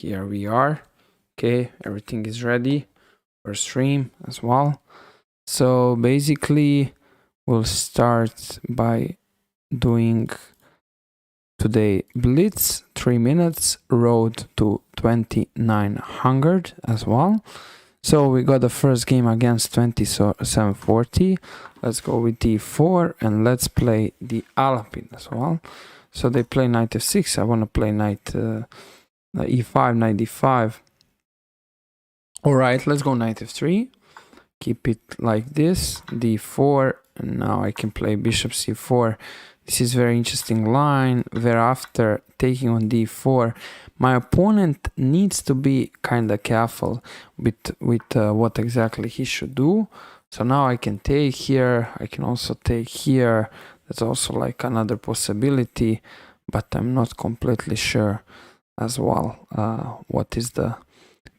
here we are. Okay, everything is ready for stream as well. So basically, we'll start by doing today Blitz 3 minutes, road to 2900 as well. So we got the first game against 2740. Let's go with d4 and let's play the Alpine as well. So they play knight f6. I want to play knight e5, knight d5. All right, let's go knight f3. Keep it like this, d4, and now I can play bishop c4. This is very interesting line. Thereafter, taking on d4, my opponent needs to be kind of careful with what exactly he should do. So now I can take here. I can also take here. That's also like another possibility, but I'm not completely sure as well what is the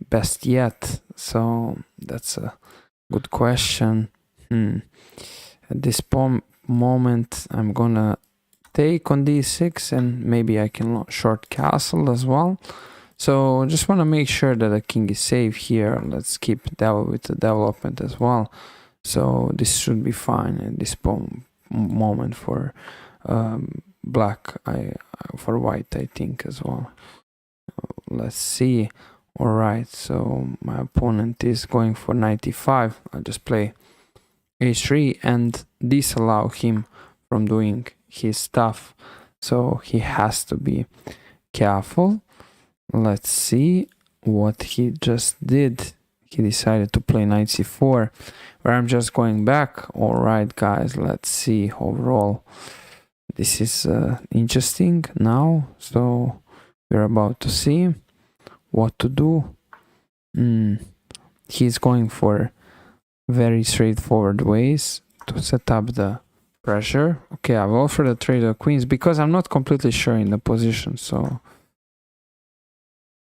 best yet. So that's a good question. At this moment, I'm gonna take on d6 and maybe I can short castle as well. So just want to make sure that the king is safe here. Let's keep devil with the development as well. So this should be fine at this moment for black. For white, I think as well. Let's see. All right, so my opponent is going for knight e5. I'll just play h3 and disallow him from doing his stuff. So he has to be careful. Let's see what he just did. He decided to play knight c4, where I'm just going back. All right, guys, let's see overall. This is interesting now. So we're about to see what to do. He's going for very straightforward ways to set up the pressure. Okay, I've offered a trade of queens because I'm not completely sure in the position. So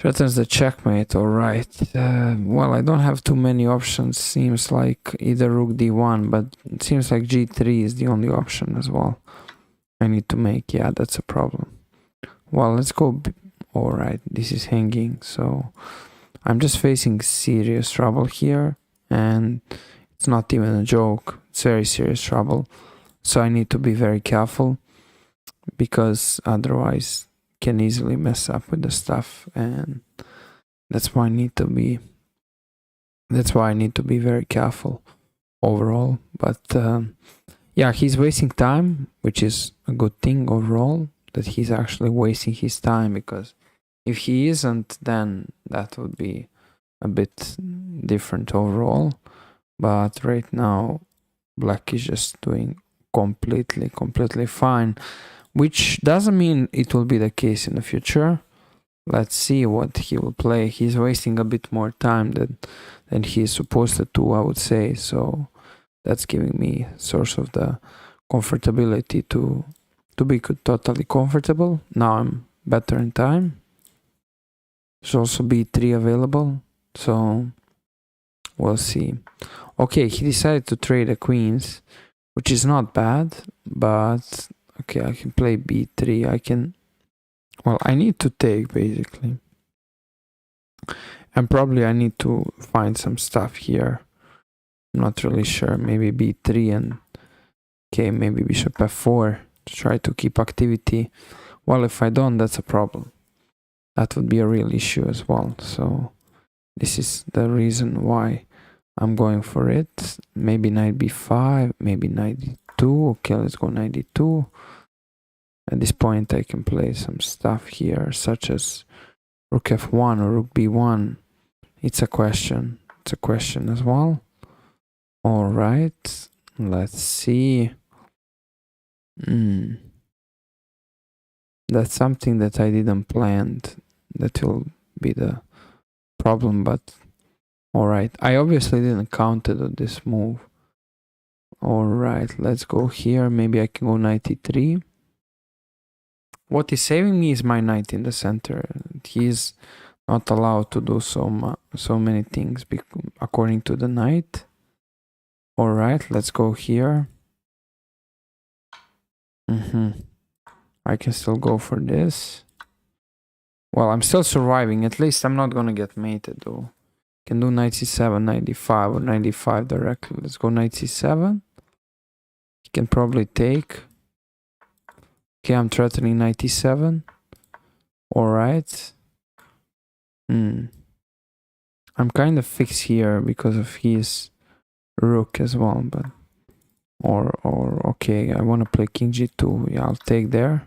threatens the checkmate. All right. Well, I don't have too many options. Seems like either rook d1, but it seems like g3 is the only option as well. I need to make. Yeah, that's a problem. Well, let's go. All right, this is hanging. So I'm just facing serious trouble here, and it's not even a joke. It's very serious trouble. So I need to be very careful because otherwise can easily mess up with the stuff, and that's why I need to be very careful overall. But yeah, he's wasting time, which is a good thing overall, that he's actually wasting his time, because if he isn't, then that would be a bit different overall. But right now, black is just doing completely fine, which doesn't mean it will be the case in the future. Let's see what he will play. He's wasting a bit more time than he's supposed to, I would say. So that's giving me source of the comfortability to be totally comfortable. Now I'm better in time. There's also b3 available, so we'll see. Okay, he decided to trade the queens, which is not bad, but okay, I can play b3. I need to take basically, and probably I need to find some stuff here. I'm not really sure. Maybe b3 and okay, maybe bishop f4 to try to keep activity. Well, if I don't, that's a problem. That would be a real issue as well. So this is the reason why I'm going for it. Maybe knight b5, maybe knight d2. Okay, let's go knight d2. At this point, I can play some stuff here, such as rook f1 or rook b1. It's a question. It's a question as well. All right, let's see. That's something that I didn't plan. That will be the problem, but all right. I obviously didn't count it on this move. All right, let's go here. Maybe I can go knight e3. What is saving me is my knight in the center. He's not allowed to do so many things according to the knight. All right, let's go here. I can still go for this. Well, I'm still surviving. At least I'm not gonna get mated though. Can do knight c7, 95 or 95 directly. Let's go knight c7. He can probably take. Okay, I'm threatening knight e7. Alright. I'm kind of fixed here because of his rook as well, but or okay, I want to play king g2. Yeah, I'll take there.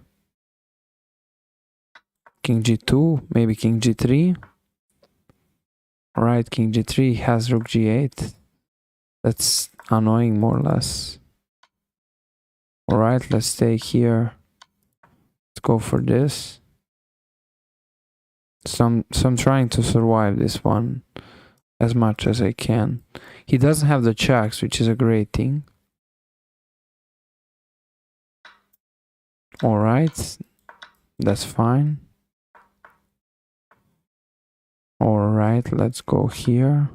King g2, maybe king g3. Alright, king g3 has rook g8. That's annoying more or less. Alright, let's stay here. Let's go for this. So I'm trying to survive this one as much as I can. He doesn't have the checks, which is a great thing. Alright, that's fine. Alright, let's go here.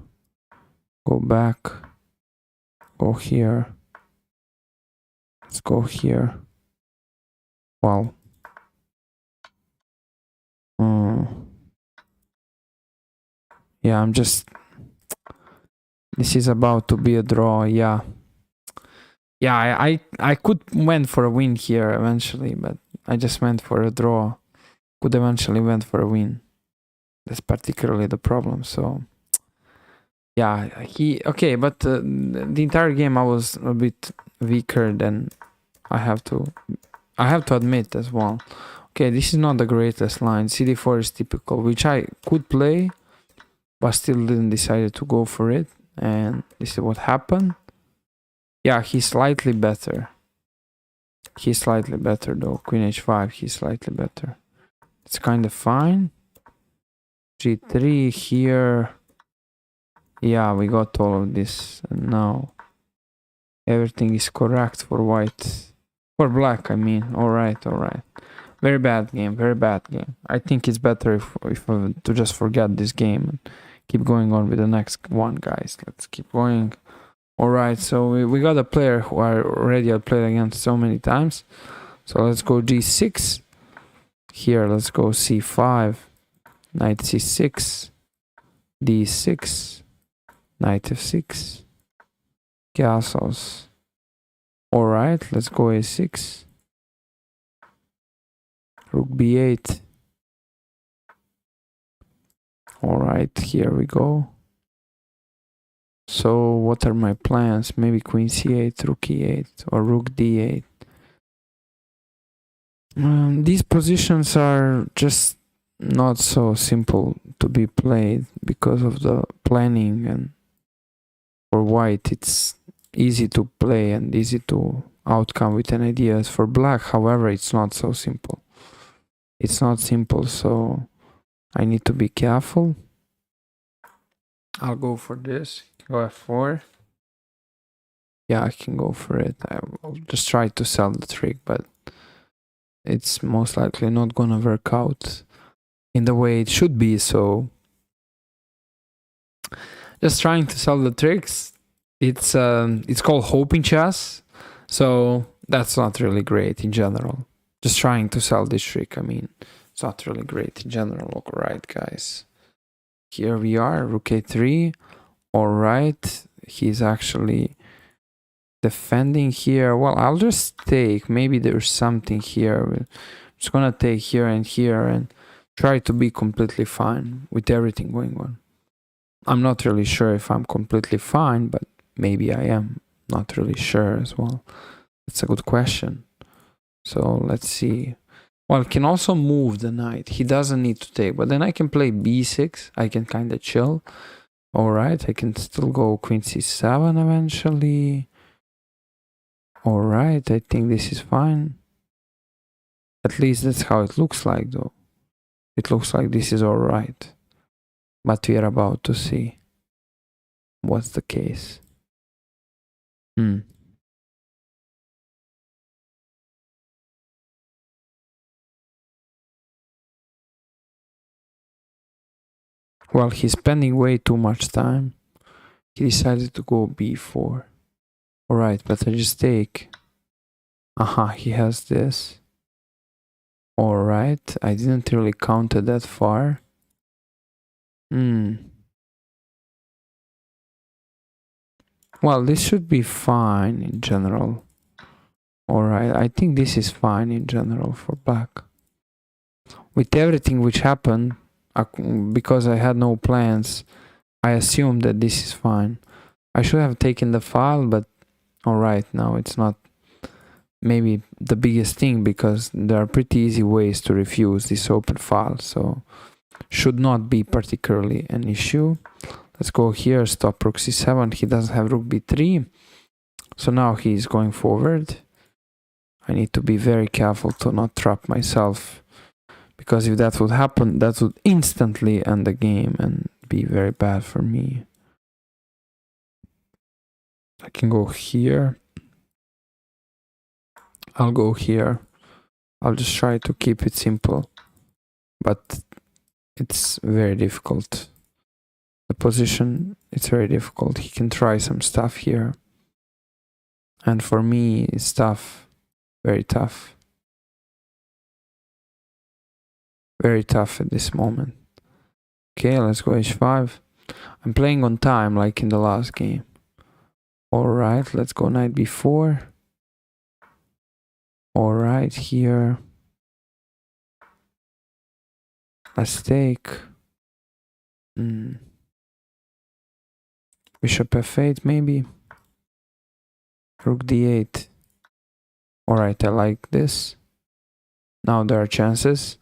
Go back. Go here. Let's go here. Well. Yeah, I'm just... This is about to be a draw, yeah. Yeah, I could went for a win here eventually, but I just went for a draw. Could eventually went for a win. That's particularly the problem, so... Yeah, okay, but the entire game I was a bit weaker than I have to admit as well. Okay, this is not the greatest line. CD4 is typical, which I could play, but still didn't decide to go for it. And this is what happened. Yeah, he's slightly better. He's slightly better though. Queen h5, he's slightly better. It's kind of fine. G3 here. Yeah, we got all of this. And now everything is correct for white. For black, I mean. Alright. Very bad game, very bad game. I think it's better if to just forget this game and keep going on with the next one, guys. Let's keep going. Alright, so we got a player who I already played against so many times. So let's go g6. Here, let's go c5. Knight c6. d6. Knight f6. Castles. Alright, let's go a6. Rook b8. Alright, here we go. So what are my plans? Maybe queen c8, rook e8, or rook d8. These positions are just not so simple to be played because of the planning, and for white it's easy to play and easy to outcome with an idea. As for black, however, it's not so simple. It's not simple, so I need to be careful. I'll go for this. Go f4. Yeah, I can go for it. I will just try to sell the trick, but it's most likely not gonna work out in the way it should be, so just trying to sell the tricks. It's called hoping chess, so that's not really great in general. Just trying to sell this trick, I mean, it's not really great in general. Alright, guys. Here we are, rook a3. Alright, he's actually defending here. Well, I'll just take. Maybe there's something here. I'm just gonna take here and try to be completely fine with everything going on. I'm not really sure if I'm completely fine, but maybe I am. Not really sure as well. It's a good question. So let's see. Well, I can also move the knight. He doesn't need to take, but then I can play b6. I can kind of chill. Alright, I can still go queen c7 eventually. Alright, I think this is fine. At least that's how it looks like though. It looks like this is alright. But we are about to see what's the case. Well, he's spending way too much time. He decided to go b4. Alright, but I just take. Aha, he has this. Alright, I didn't really count it that far. Well, this should be fine in general. Alright, I think this is fine in general for black. With everything which happened, because I had no plans, I assumed that this is fine. I should have taken the file, but alright, now it's not maybe the biggest thing, because there are pretty easy ways to refuse this open file, so should not be particularly an issue. Let's go here, stop rook c7. He doesn't have rook b3, so now he's going forward. I need to be very careful to not trap myself, because if that would happen, that would instantly end the game and be very bad for me. I can go here. I'll go here. I'll just try to keep it simple, but it's very difficult. The position, it's very difficult. He can try some stuff here, and for me, it's tough. Very tough. Very tough at this moment. Okay, let's go h5. I'm playing on time like in the last game. Alright, let's go knight b4. Alright, here. Let's take. Bishop f8 maybe. Rook d8. Alright, I like this. Now there are chances.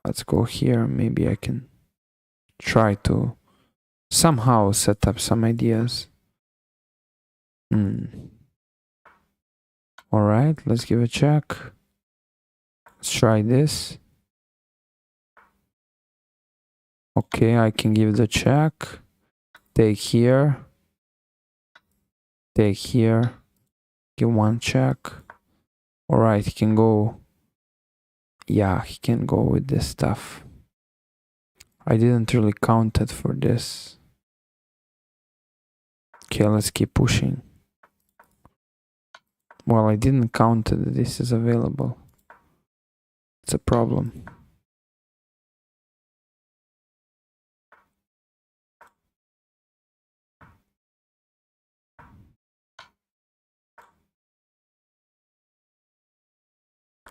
Let's go here. Maybe I can try to somehow set up some ideas. Alright, let's give a check. Let's try this. Okay, I can give the check. Take here. Take here. Give one check. Alright, he can go. Yeah, he can go with this stuff. I didn't really count it for this. Okay, let's keep pushing. Well, I didn't count that this is available. It's a problem.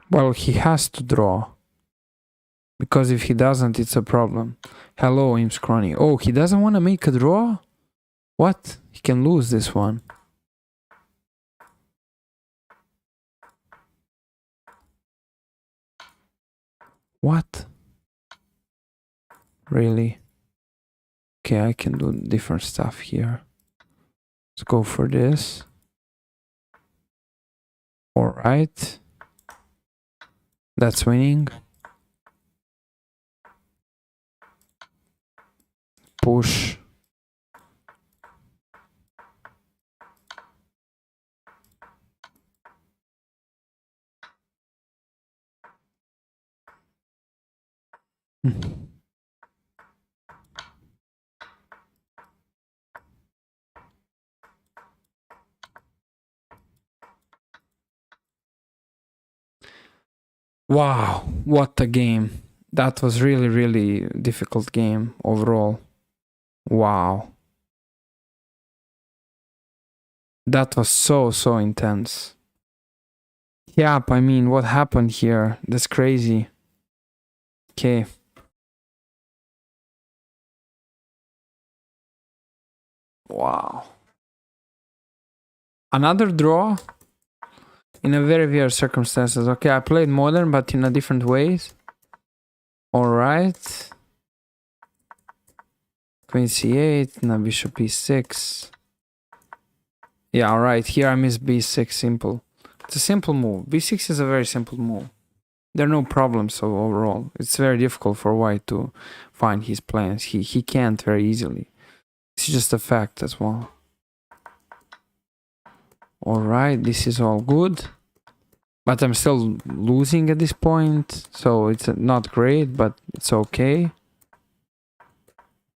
Well, he has to draw. Because if he doesn't, it's a problem. Hello, Imps Crony. Oh, he doesn't want to make a draw? What? He can lose this one. What? Really? Okay, I can do different stuff here. Let's go for this. Alright. That's winning. Push. Wow, what a game. That was really, really difficult game overall. Wow. That was so intense. Yep, I mean, what happened here? That's crazy. Okay. Wow. Another draw? In a very weird circumstances. Okay, I played modern, but in a different ways. Alright. Queen c8, now bishop e6. Yeah, alright, here I miss b6, simple. It's a simple move. b6 is a very simple move. There are no problems so overall. It's very difficult for white to find his plans. He can't very easily. It's just a fact as well. Alright, this is all good. But I'm still losing at this point. So it's not great, but it's okay.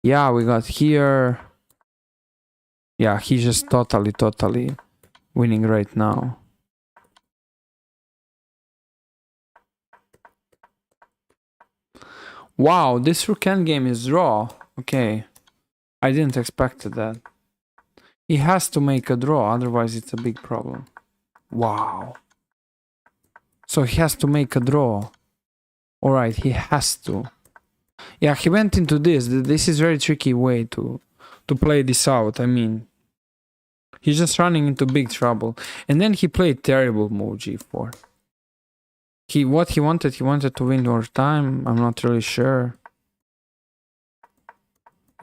Yeah, we got here. Yeah, he's just totally winning right now. Wow, this rook endgame is draw. Okay. I didn't expect that. He has to make a draw, otherwise it's a big problem. Wow. So he has to make a draw. Alright, he has to. Yeah, he went into this. This is very tricky way to play this out. I mean, he's just running into big trouble. And then he played terrible move g4. What he wanted to win more time. I'm not really sure.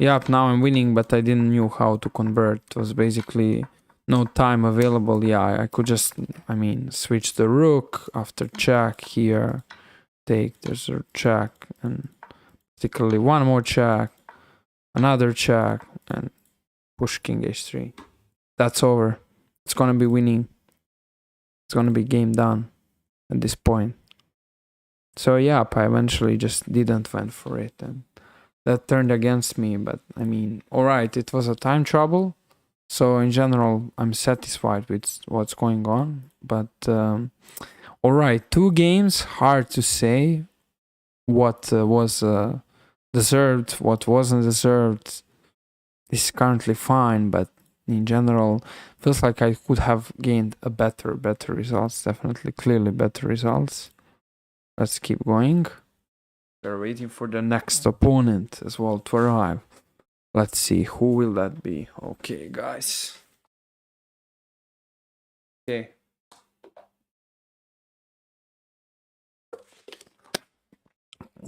Yep, now I'm winning, but I didn't know how to convert. It was basically no time available. Yeah, I could just, I mean, switch the rook after check here. Take, there's a check, and particularly one more check, another check, and push king h3. That's over. It's gonna be winning. It's gonna be game done at this point. So yeah, I eventually just didn't went for it, and that turned against me. But I mean, alright, it was a time trouble. So in general, I'm satisfied with what's going on. But alright, 2 games, hard to say what was deserved, what wasn't deserved. This is currently fine, but in general, feels like I could have gained a better results. Definitely, clearly better results. Let's keep going. We're waiting for the next opponent as well to arrive. Let's see, who will that be? Okay, guys. Okay.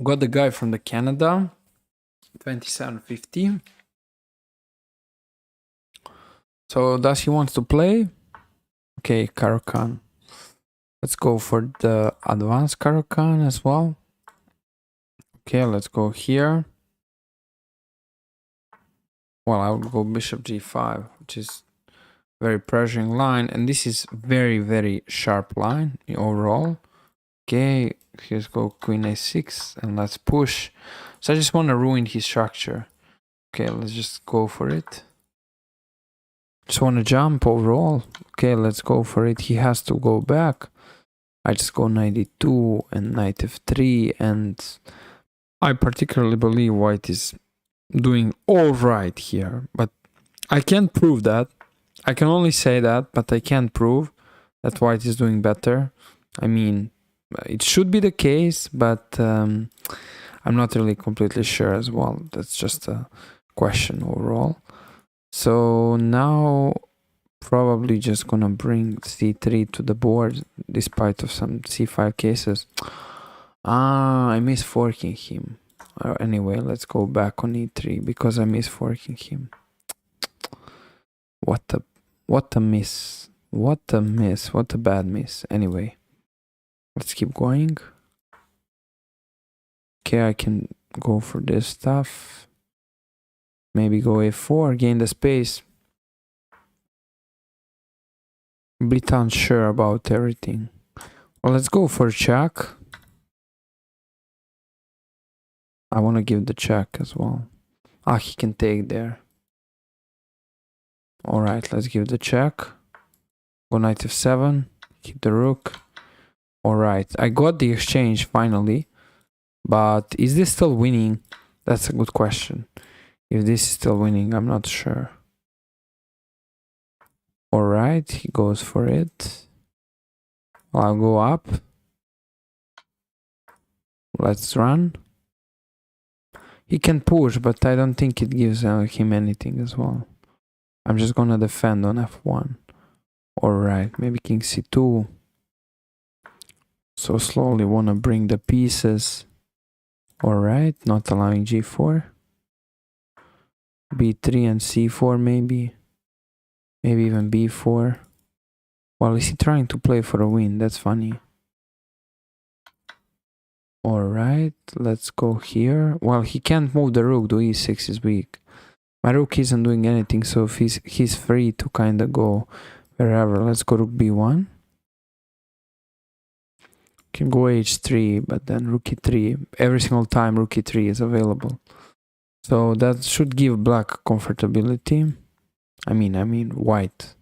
Got the guy from the Canada, 2750. So does he want to play? Okay, Caro-Kann. Let's go for the advanced Caro-Kann as well. Okay, let's go here. Well, I would go bishop g5, which is very pressuring line, and this is very sharp line overall. Okay, here's go queen a6, and let's push. So I just want to ruin his structure. Okay, let's just go for it. Just want to jump overall. Okay, let's go for it. He has to go back. I just go knight e2 and knight f3, and I particularly believe white is doing all right here, but I can't prove that. I can only say that, but I can't prove that white is doing better. I mean, it should be the case, but I'm not really completely sure as well. That's just a question overall. So now probably just gonna bring c3 to the board despite of some c5 cases. I miss forking him. Anyway, let's go back on e3 because I miss forking him. What a miss. What a miss. What a bad miss. Anyway, let's keep going. Okay, I can go for this stuff. Maybe go a4, gain the space. Bit unsure about everything. Well, let's go for check. I want to give the check as well. Ah, he can take there. Alright, let's give the check. Go knight f7. Keep the rook. Alright, I got the exchange finally. But is this still winning? That's a good question. If this is still winning, I'm not sure. Alright, he goes for it. I'll go up. Let's run. He can push, but I don't think it gives him anything as well. I'm just gonna defend on f1. Alright, maybe king c2. So slowly wanna bring the pieces. Alright, not allowing g4. b3 and c4 maybe. Maybe even b4. Well, is he trying to play for a win? That's funny. Alright, let's go here. Well, he can't move the rook. The e6 is weak. My rook isn't doing anything, so if he's free to kind of go wherever. Let's go rook b1. Can go h3, but then rook e3. Every single time rook e3 is available. So that should give black comfortability. I mean white.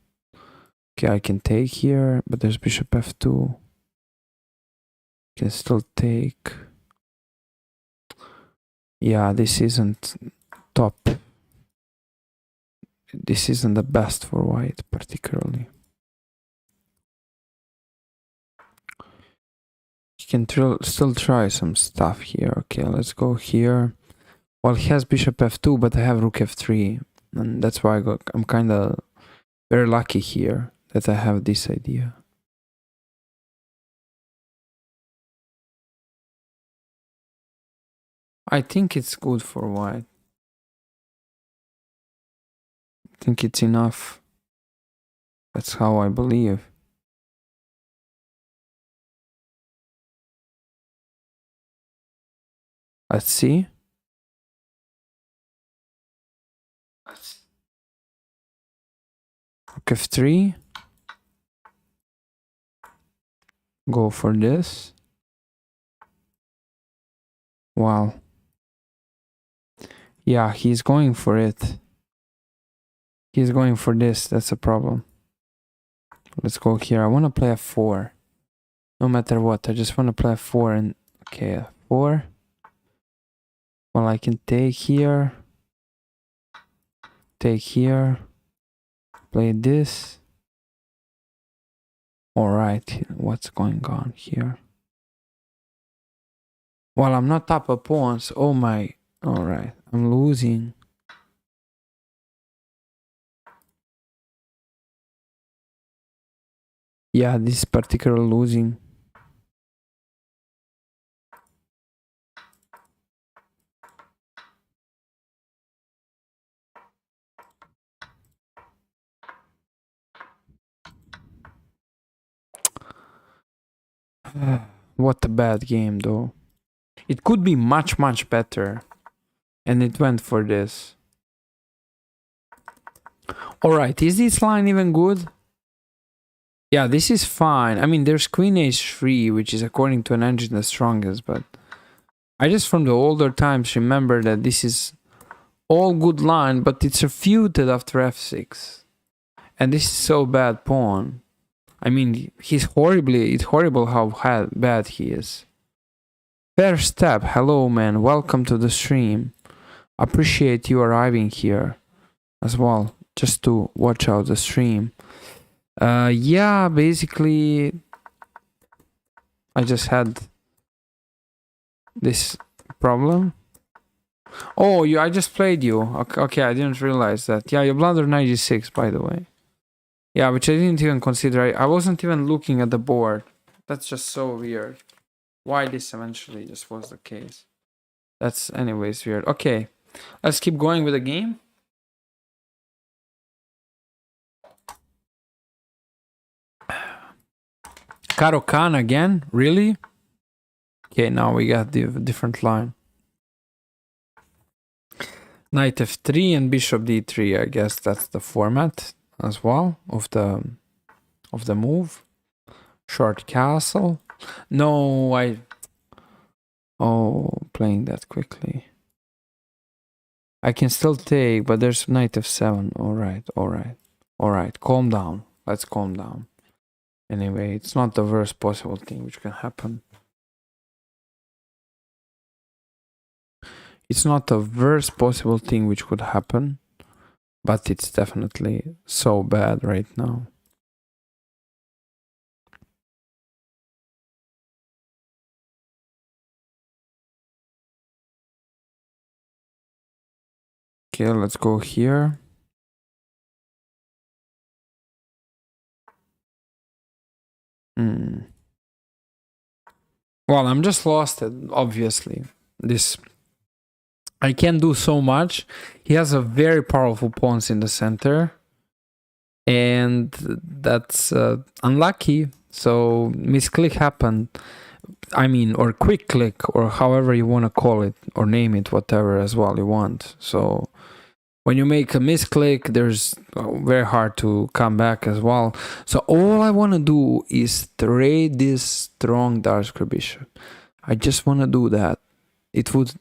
Okay, I can take here, but there's bishop f2. Can still take. Yeah, this isn't top. This isn't the best for white, particularly. You can still try some stuff here. Okay, let's go here. Well, he has bishop f2, but I have rook f3. And that's why I'm kind of very lucky here that I have this idea. I think it's good for white. I think it's enough. That's how I believe. Let's see. Rook f3. Go for this. Wow. Yeah, he's going for it. He's going for this. That's a problem. Let's go here. I want to play f4. No matter what, I just want to play f4 and okay, f4. Well, I can take here. Take here. Play this. Alright, what's going on here? Well, I'm not up a pawns. Oh my. Alright, I'm losing. Yeah, this particular losing. What a bad game though. It could be much better. And it went for this. Alright, is this line even good? Yeah, this is fine. I mean, there's queen h3, which is according to an engine the strongest, but I just from the older times remember that this is all good line, but it's refuted after f6. And this is so bad pawn. I mean, it's horrible how bad he is. First step, hello man, welcome to the stream. Appreciate you arriving here as well, just to watch out the stream. Yeah, basically, I just had this problem. Oh, I just played you. Okay, I didn't realize that. Yeah, you blundered 96, by the way. Yeah, which I didn't even consider. I wasn't even looking at the board. That's just so weird. Why this eventually just was the case. That's anyways weird. Okay, let's keep going with the game. Karo Khan again? Really? Okay, now we got the different line. Knight f3 and bishop d3. I guess that's the format as well of the move. Short castle. No, playing that quickly. I can still take, but there's knight f7. Alright. Calm down. Let's calm down. Anyway, it's not the worst possible thing which can happen. It's not the worst possible thing which could happen, but it's definitely so bad right now. Okay, let's go here. Well, I'm just lost it, obviously. I can't do so much. He has a very powerful pawns in the center. And that's unlucky. So misclick happened. I mean, or quick click, or however you want to call it, or name it, whatever as well you want. So when you make a misclick, there's very hard to come back as well. So all I want to do is trade this strong dark square bishop. I just want to do that. It would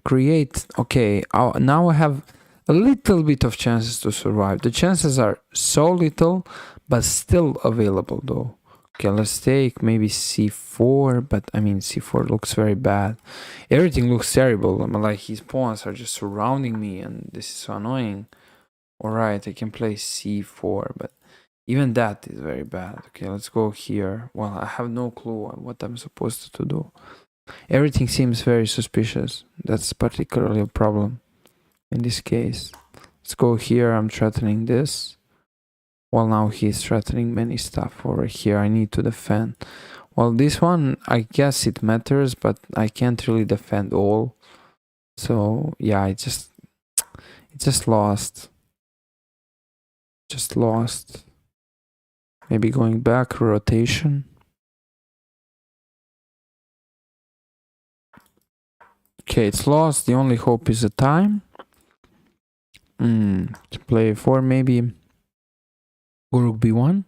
create, okay, now I have a little bit of chances to survive. The chances are so little, but still available though. Okay, let's take maybe c4, but I mean c4 looks very bad. Everything looks terrible. I mean, like his pawns are just surrounding me, and this is so annoying. Alright, I can play c4, but even that is very bad. Okay, let's go here. Well, I have no clue what I'm supposed to do. Everything seems very suspicious. That's particularly a problem in this case. Let's go here. I'm threatening this. Well, now he's threatening many stuff over here. I need to defend. Well, this one, I guess it matters, but I can't really defend all. So, yeah, it just lost. Just lost. Maybe going back, rotation. Okay, it's lost. The only hope is the time. To play 4 maybe. Rook b1.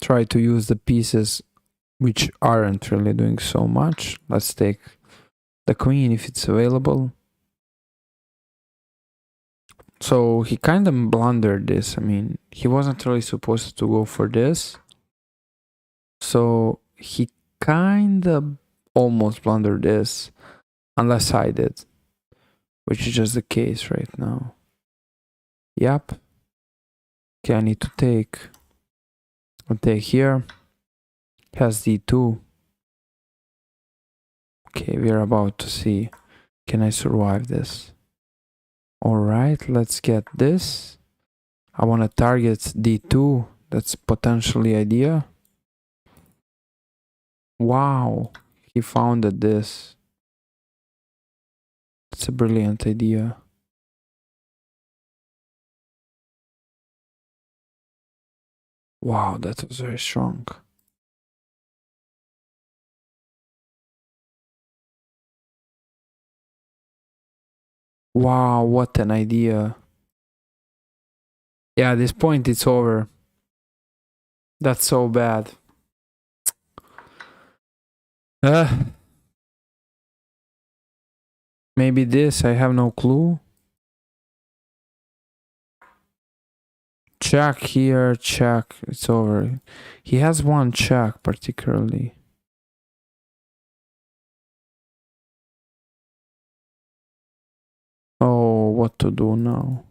Try to use the pieces which aren't really doing so much. Let's take the queen if it's available. So he kind of blundered this. I mean, he wasn't really supposed to go for this. So he kind of almost blundered this, unless I did, which is just the case right now. Yep. Okay, I need to take. I'll take here. Has d2. Okay, we're about to see. Can I survive this? Alright, let's get this. I want to target d2. That's potentially idea. Wow, he founded this. It's a brilliant idea. Wow, that was very strong. Wow, what an idea. Yeah, at this point it's over. That's so bad. Maybe this, I have no clue. Check here, check, it's over. He has one check particularly. Oh, what to do now?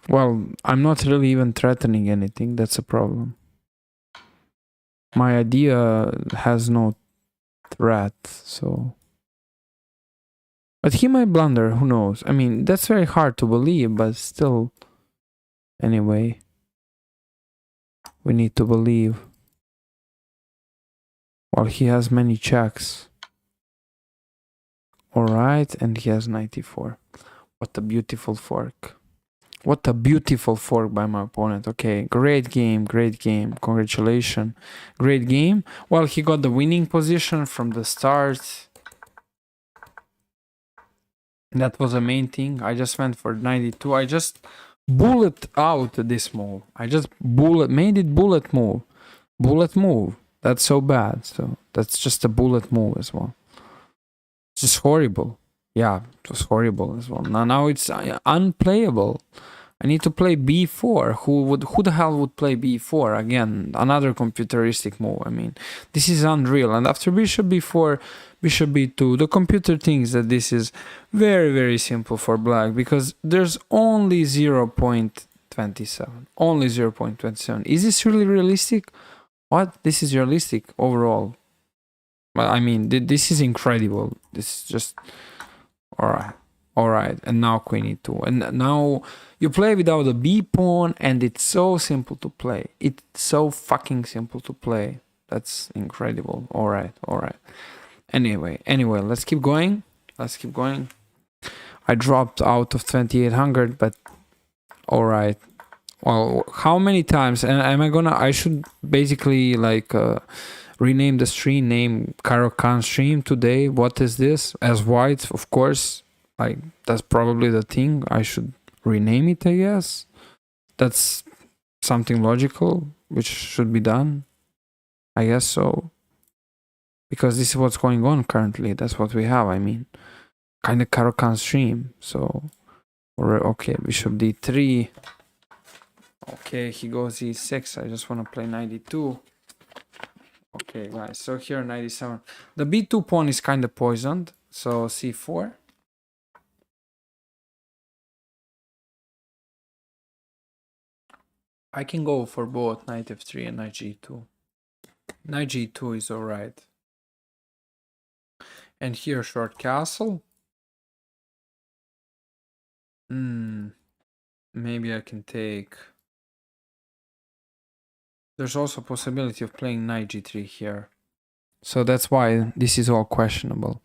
Well, I'm not really even threatening anything, that's a problem. My idea has no threat, so... But he might blunder, who knows? I mean, that's very hard to believe, but still... Anyway... We need to believe. Well, he has many checks. Alright, and he has 94. What a beautiful fork. What a beautiful fork by my opponent. Okay, great game, congratulations. Great game. Well, he got the winning position from the start. That was the main thing. I just went for 92. I just bullet out this move. I just made it bullet move. Bullet move. That's so bad. So that's just a bullet move as well. It's just horrible. Yeah, it was horrible as well. Now it's unplayable. I need to play b4. Who the hell would play b4? Again, another computeristic move. I mean, this is unreal. And after bishop b4, bishop b2, the computer thinks that this is very, very simple for black because there's only 0.27. Only 0.27. Is this really realistic? What? This is realistic overall. Well, I mean, this is incredible. This is just... Alright. And now queen e2. And now you play without a b pawn and it's so simple to play. It's so fucking simple to play. That's incredible. Alright. Anyway, let's keep going. I dropped out of 2800, but alright. Well, how many times? And I should basically like rename the stream name Khan stream today. What is this? As white, of course. Like, that's probably the thing. I should rename it, I guess. That's something logical, which should be done. I guess so. Because this is what's going on currently. That's what we have, I mean. Kind of Khan stream. So, okay, bishop d3. Okay, he goes e6. I just want to play knight e2. Okay, guys. So here, knight e7. The b2 pawn is kind of poisoned. So c4. I can go for both knight f3 and knight g2. Knight g2 is alright. And here, short castle. Maybe I can take... There's also possibility of playing knight g3 here. So that's why this is all questionable.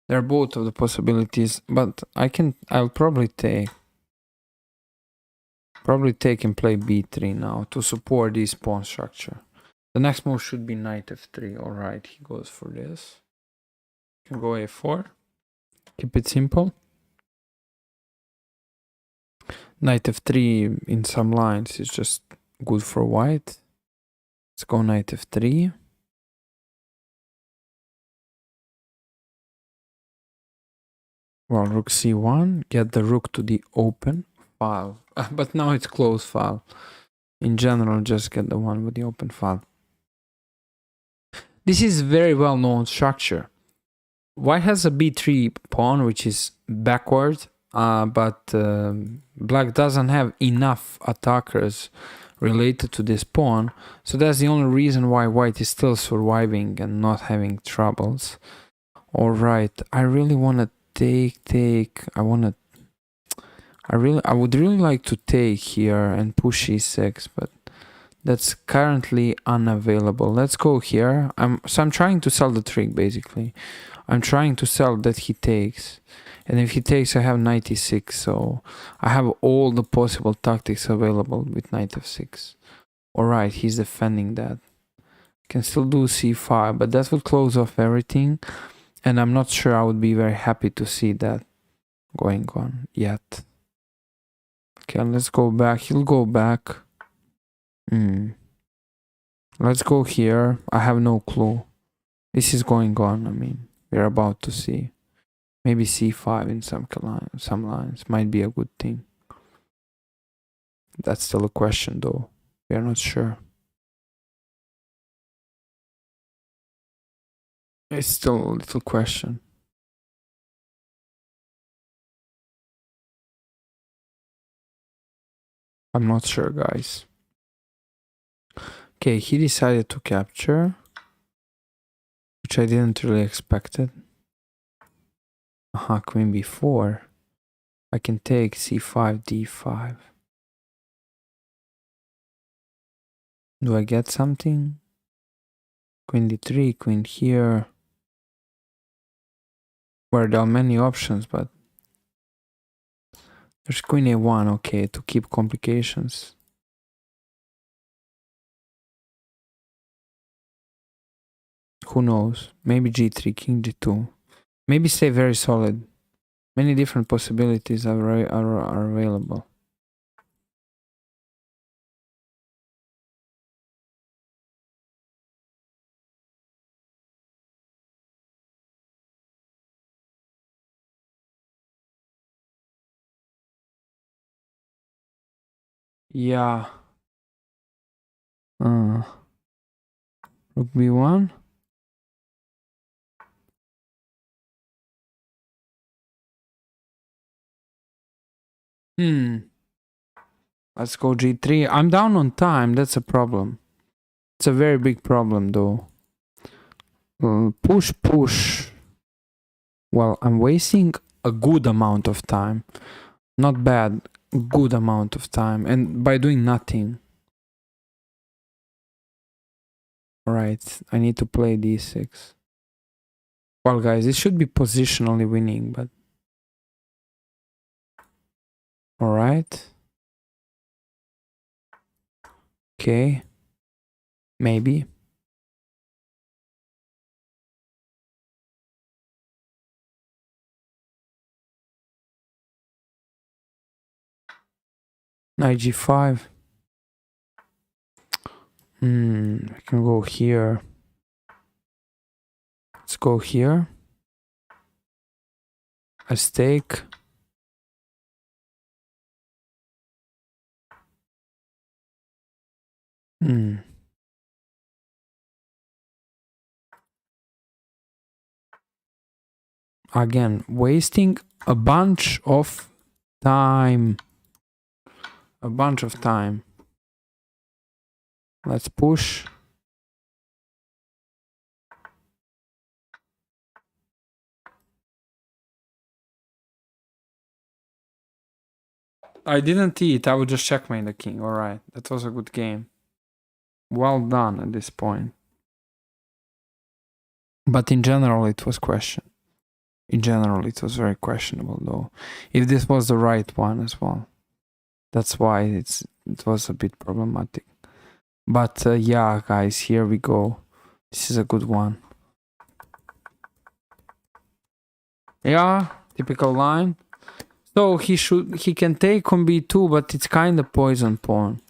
There are both of the possibilities, but I'll probably take and play b3 now to support this pawn structure. The next move should be knight f3. Alright, he goes for this. Can go a4. Keep it simple. Knight f3 in some lines is just good for white. Let's go knight f3. Well, rook c1. Get the rook to the open file. But now it's closed file. In general, just get the one with the open file. This is very well known structure. White has a b3 pawn, which is backward, but black doesn't have enough attackers related to this pawn. So that's the only reason why white is still surviving and not having troubles. Alright, I really want to take. I would really like to take here and push e6, but that's currently unavailable. Let's go here. I'm trying to sell the trick, basically. I'm trying to sell that he takes. And if he takes, I have knight e6. So I have all the possible tactics available with knight f6. Alright, he's defending that. Can still do c5, but that would close off everything. And I'm not sure I would be very happy to see that going on yet. Okay, let's go back. He'll go back. Let's go here. I have no clue. This is going on. I mean, we're about to see. Maybe c5 in some lines might be a good thing. That's still a question, though. We are not sure. It's still a little question. I'm not sure, guys. Okay, he decided to capture, which I didn't really expect it. Queen b4. I can take c5, d5. Do I get something? Queen d3, queen here. Well, there are many options, but there's queen a1, okay, to keep complications. Who knows? Maybe g3, king g2. Maybe stay very solid. Many different possibilities are available. Yeah. Rook b1. Let's go g3. I'm down on time. That's a problem. It's a very big problem, though. Push. Well, I'm wasting a good amount of time. Not bad. Good amount of time. And by doing nothing. Alright, I need to play d6. Well, guys, this should be positionally winning, but... Alright. Okay. Maybe. Knight g5. I can go here. Let's go here. I stake. Hmm. Again, wasting a bunch of time. A bunch of time. Let's push. I didn't eat. I would just checkmate the king. All right. That was a good game. Well done at this point. But in general, it was questioned. In general, it was very questionable, though. If this was the right one as well. That's why it was a bit problematic. But yeah, guys, here we go. This is a good one. Yeah, typical line. So he can take on b2, but it's kind of poison pawn.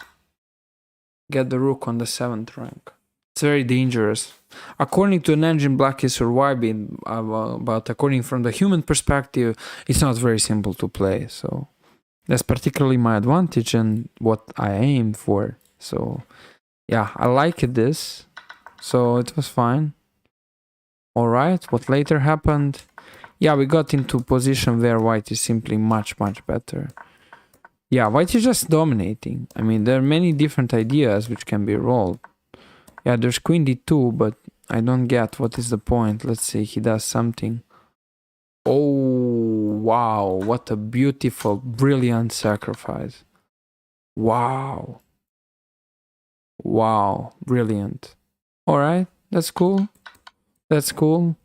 Get the rook on the 7th rank. It's very dangerous. According to an engine, black is surviving, but according from the human perspective, it's not very simple to play. So that's particularly my advantage and what I aim for. So yeah, I liked this. So it was fine. All right, what later happened? Yeah, we got into a position where white is simply much, much better. Yeah, white is just dominating. I mean, there are many different ideas which can be rolled. Yeah, there's queen d2, but I don't get what is the point. Let's say he does something. Oh, wow. What a beautiful, brilliant sacrifice. Wow. Wow. Brilliant. All right. That's cool. That's cool.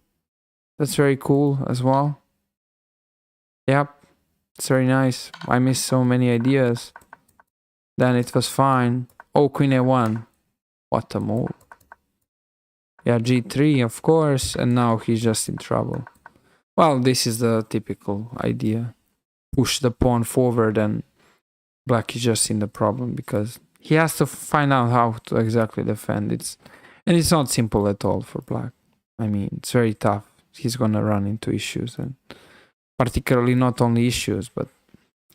That's very cool as well. Yep. It's very nice. I missed so many ideas. Then it was fine. Oh, queen a1. What a move. Yeah, g3, of course. And now he's just in trouble. Well, this is the typical idea. Push the pawn forward and black is just in the problem because he has to find out how to exactly defend. And it's not simple at all for black. I mean, it's very tough. He's gonna run into issues, and particularly not only issues, but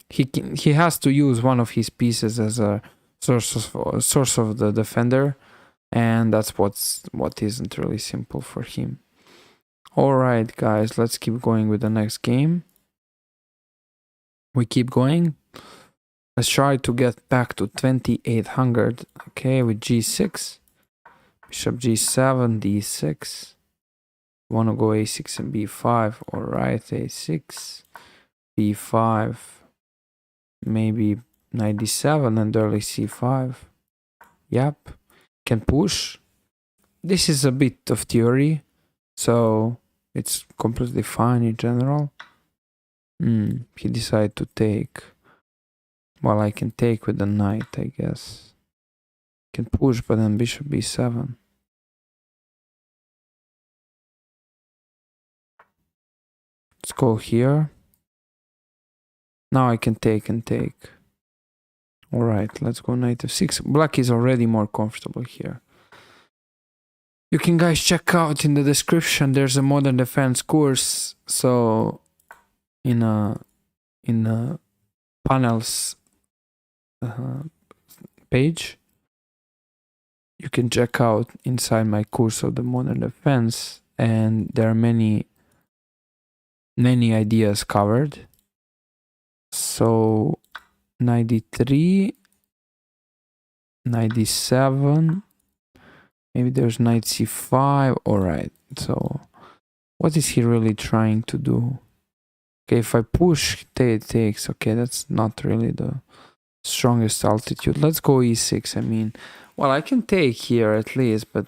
he has to use one of his pieces as a source of the defender, and that's what isn't really simple for him. All right, guys, let's keep going with the next game. We keep going. Let's try to get back to 2800. Okay, with g6, bishop g7, d6. Want to go a6 and b5. All right, a6, b5, maybe knight d7 and early c5. Yep, can push. This is a bit of theory, so it's completely fine in general. He decided to take. Well, I can take with the knight, I guess. Can push, but then bishop b7. Let's go here. Now I can take and take. Alright, let's go knight f6. Black is already more comfortable here. You can guys check out in the description, there's a modern defense course. So in a panels page, you can check out inside my course of the modern defense, and there are many ideas covered. So knight d3, knight d7, maybe there's knight c5. All right, so what is he really trying to do? Okay, if I push, it takes. Okay, that's not really the strongest altitude. Let's go e6. I mean, well, I can take here at least, but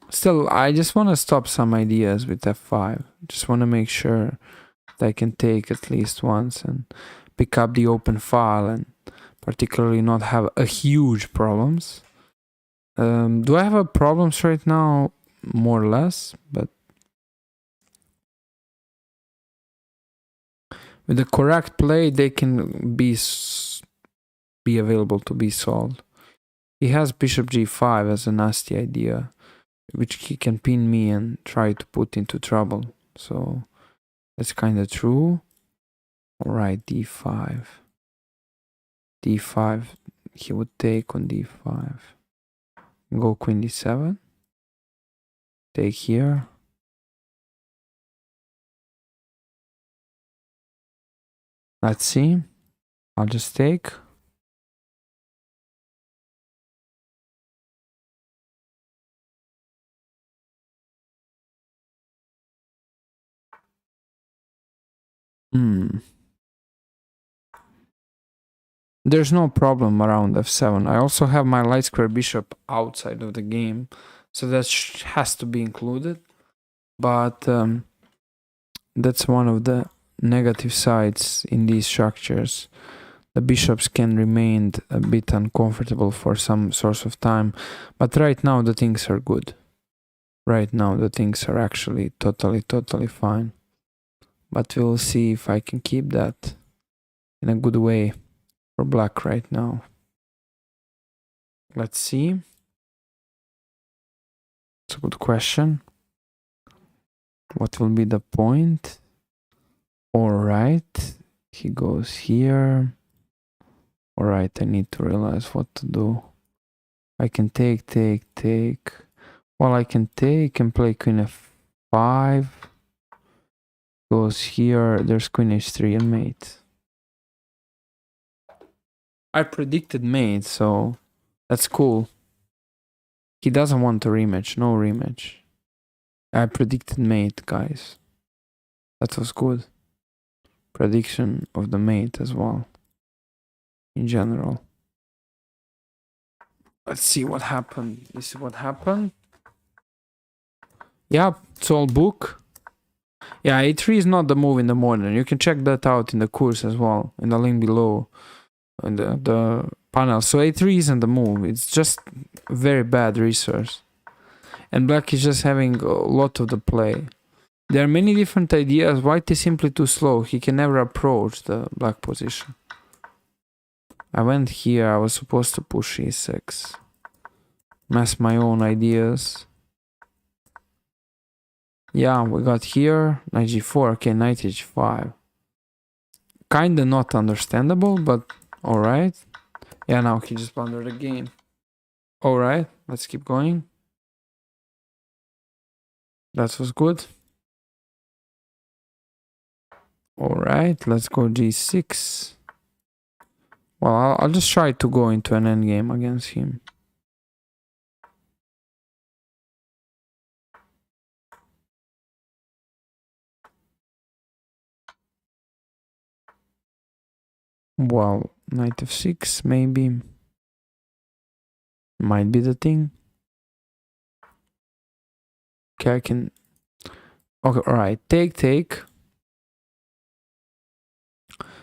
still, I just want to stop some ideas with f5. Just want to make sure that I can take at least once and pick up the open file and particularly not have a huge problems. Do I have a problems right now? More or less, but with the correct play, they can be available to be solved. He has bishop g5 as a nasty idea, which he can pin me and try to put into trouble. So that's kind of true. All right, d5. d5. he would take on d5. Go queen d7. Take here. Let's see. I'll just take. There's no problem around f7. I also have my light square bishop outside of the game, so that has to be included. But that's one of the negative sides in these structures. The bishops can remain a bit uncomfortable for some source of time, but right now the things are good. Right now the things are actually totally fine. But we'll see if I can keep that in a good way for black right now. Let's see. It's a good question. What will be the point? Alright, he goes here. Alright, I need to realize what to do. I can take. Well, I can take and play queen f5. Goes here, there's queen h3 and mate. I predicted mate, so that's cool. He doesn't want a rematch, no rematch. I predicted mate, guys. That was good. Prediction of the mate as well. In general. Let's see what happened. This is what happened. Yeah, it's all book. Yeah, a3 is not the move in the morning. You can check that out in the course as well, in the link below, in the panel. So a3 isn't the move. It's just very bad resource. And black is just having a lot of the play. There are many different ideas. White is simply too slow. He can never approach the black position. I went here. I was supposed to push e6. Mess my own ideas. Yeah, we got here. Knight g4. Okay, knight h5. Kinda not understandable, but alright. Yeah, now he just blundered the game. Alright, let's keep going. That was good. Alright, let's go g6. Well, I'll just try to go into an endgame against him. Well, knight f6 maybe. Might be the thing. Okay, I can... Okay, alright. Take.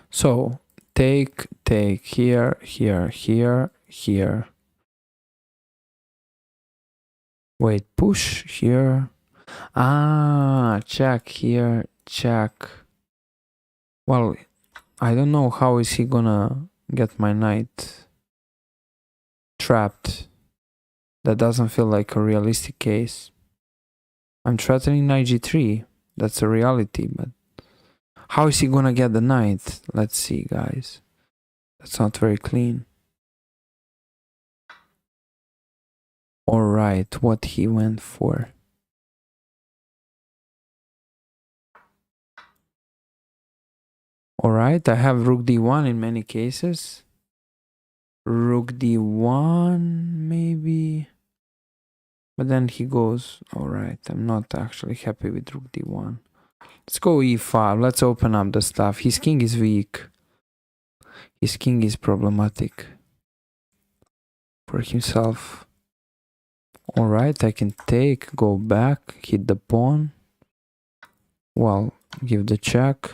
So, take, here. Wait, push here. Ah, check here, check. Well, I don't know how is he gonna get my knight trapped. That doesn't feel like a realistic case. I'm threatening knight g3. That's a reality, but how is he gonna get the knight? Let's see, guys. That's not very clean. Alright, what he went for. Alright, I have rook d1 in many cases. Rook d1, maybe. But then he goes, alright, I'm not actually happy with rook d1. Let's go e5, let's open up the stuff. His king is weak. His king is problematic for himself. Alright, I can take, go back, hit the pawn. Well, give the check.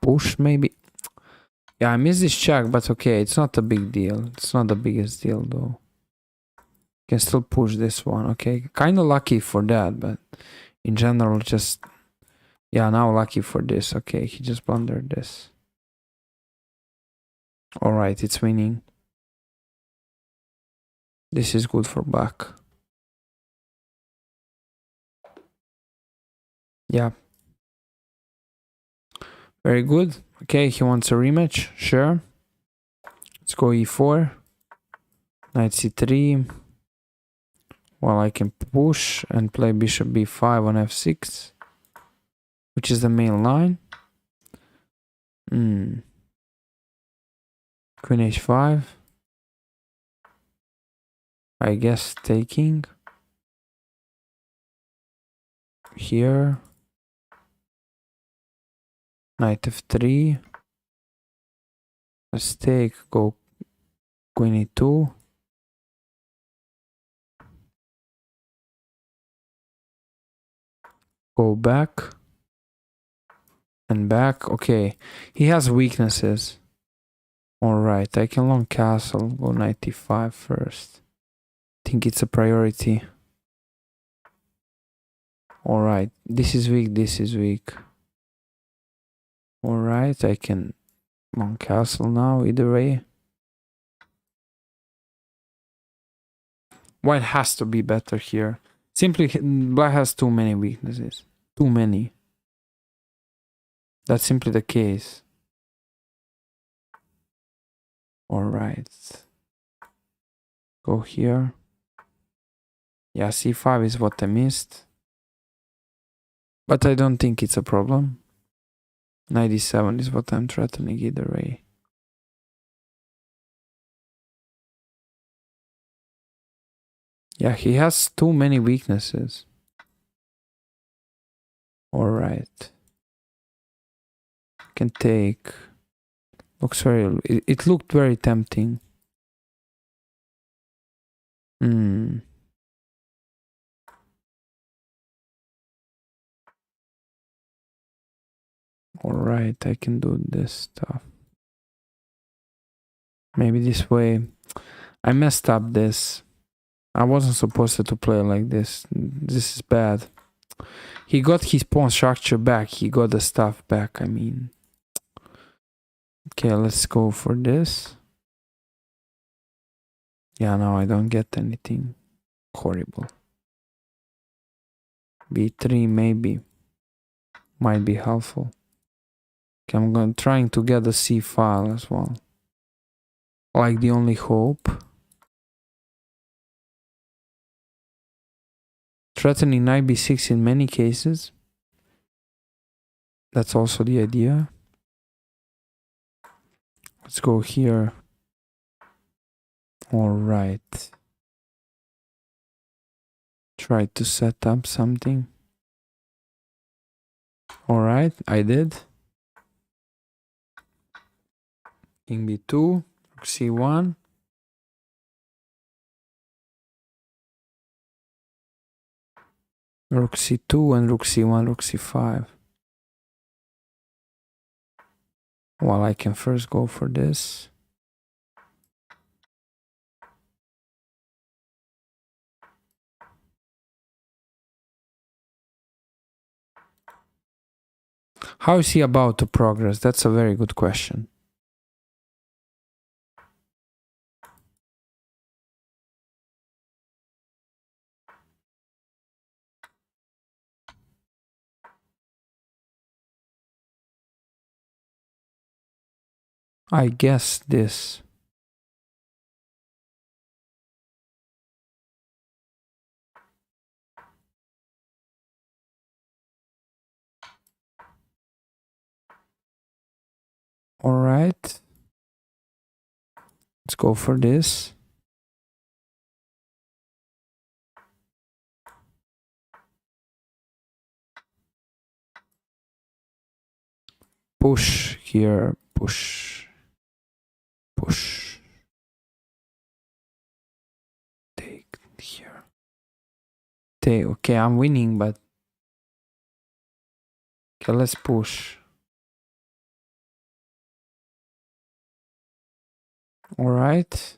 Push maybe. Yeah, I missed this check, but okay, it's not a big deal. It's not the biggest deal though. Can still push this one, okay. Kinda lucky for that, but in general just... Yeah, now lucky for this. Okay, he just blundered this. Alright, it's winning. This is good for black. Yeah. Very good. Okay, he wants a rematch. Sure. Let's go e4. Knight c3. Well, I can push and play bishop b5 on f6, which is the main line. Queen h5. I guess taking. Here. Knight f3. Let's take, go queen e2. Go back. And back. Okay. He has weaknesses. Alright, I can long castle. Go knight e5 first. Think it's a priority. Alright, this is weak, this is weak. Alright, I can long castle now, either way. White has to be better here. Simply, black has too many weaknesses. Too many. That's simply the case. Alright. Go here. Yeah, c5 is what I missed. But I don't think it's a problem. Knight e7 is what I'm threatening either way. Yeah, he has too many weaknesses. Alright. Can take. Looks very. It looked very tempting. Alright, I can do this stuff. Maybe this way. I messed up this. I wasn't supposed to play like this. This is bad. He got his pawn structure back. He got the stuff back, I mean. Okay, let's go for this. Yeah, no, I don't get anything. Horrible. B3 maybe. Might be helpful. Okay, I'm trying to get the C file as well. Like the only hope. Threatening knight b6 in many cases. That's also the idea. Let's go here. Alright. Try to set up something. Alright, I did. King b2, rook c1. Rook c2 and rook c1, rook c5. Well, I can first go for this. How is he about to progress? That's a very good question. I guess this. Alright. Let's go for this. Push here, push. Push. Take here. Take. Okay, I'm winning, but okay, let's push. Alright.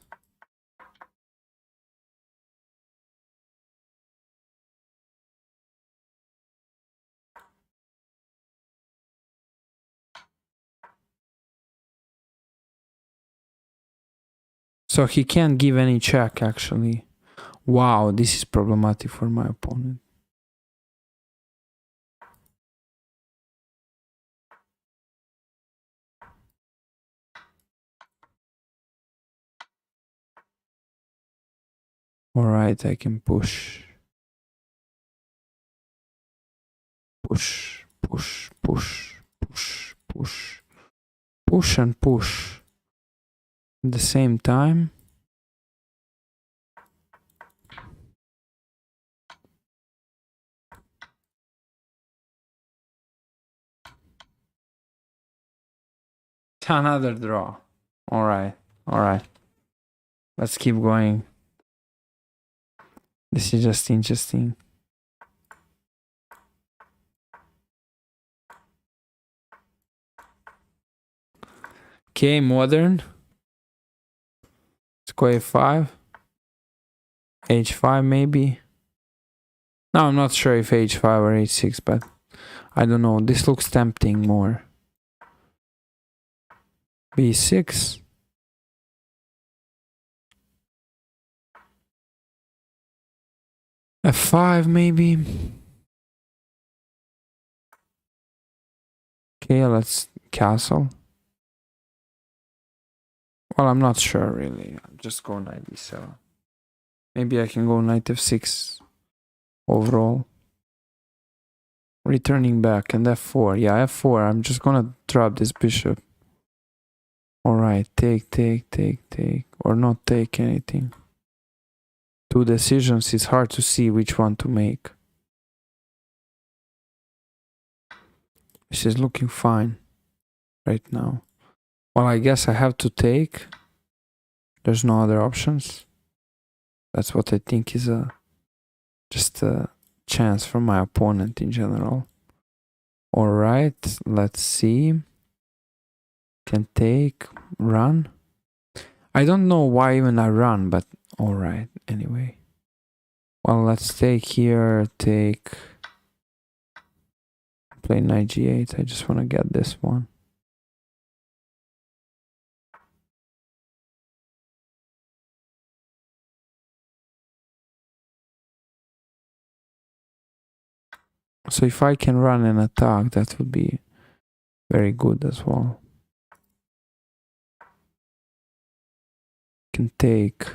So he can't give any check actually. Wow, this is problematic for my opponent. Alright, I can push. Push, push, push, push, push. Push and push. At the same time. Another draw. Alright, alright. Let's keep going. This is just interesting. Okay, modern. Let's go a5. h5 maybe. No, I'm not sure if h5 or h6, but I don't know. This looks tempting more. b6. f5 maybe. Okay, let's castle. Well, I'm not sure really. I'm just go knight b7. Maybe I can go knight f6 overall. Returning back and f4. Yeah, f4. I'm just gonna drop this bishop. Alright, take, take, take, take. Or not take anything. Two decisions, it's hard to see which one to make. This is looking fine right now. Well, I guess I have to take. There's no other options. That's what I think is just a chance for my opponent in general. Alright, let's see. Can take, run. I don't know why even I run, but alright, anyway. Well, let's take here, take, play knight g8. I just want to get this one. So if I can run an attack, that would be very good as well. Can take.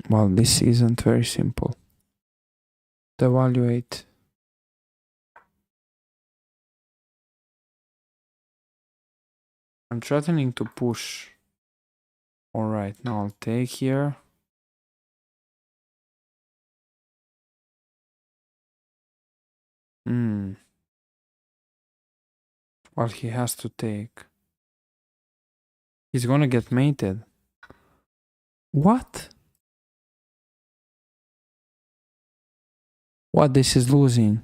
Well, this isn't very simple. Evaluate. I'm threatening to push. Alright, now I'll take here. Well, he has to take. He's gonna get mated. What? What? This is losing.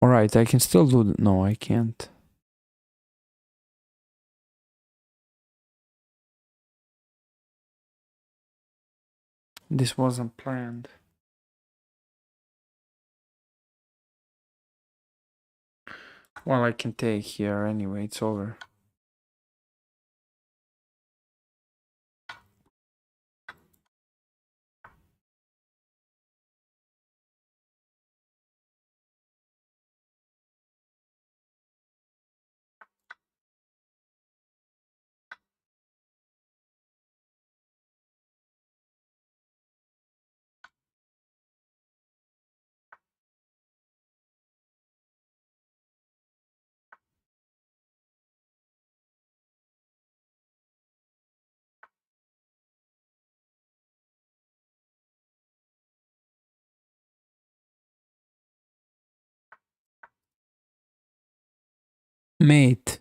Alright, I can still do. No, I can't. This wasn't planned. Well, I can take here anyway, it's over. Mate.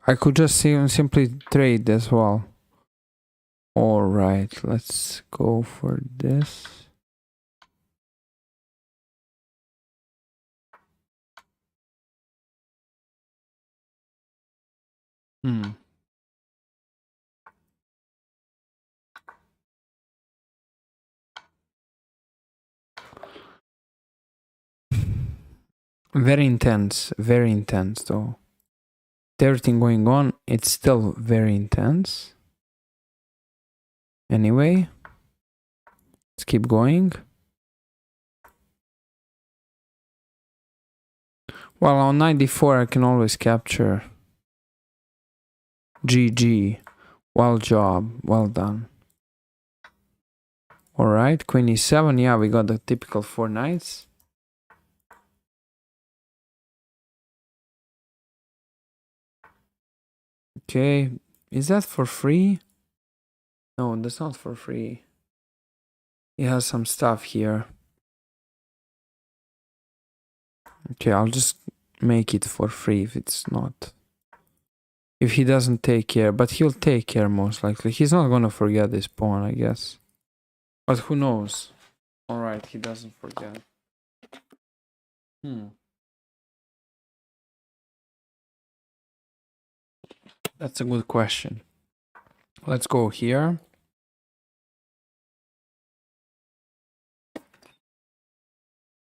I could just simply trade as well. Alright, let's go for this. Very intense though. With everything going on, it's still very intense. Anyway, let's keep going. Well, on 94 I can always capture. GG. Well job. Well done. Alright, Queen e7. Yeah, we got the typical 4 knights. Okay, is that for free? No, that's not for free. He has some stuff here. Okay, I'll just make it for free if it's not. If he doesn't take care, but he'll take care most likely. He's not gonna forget this pawn, I guess. But who knows? Alright, he doesn't forget. That's a good question. Let's go here.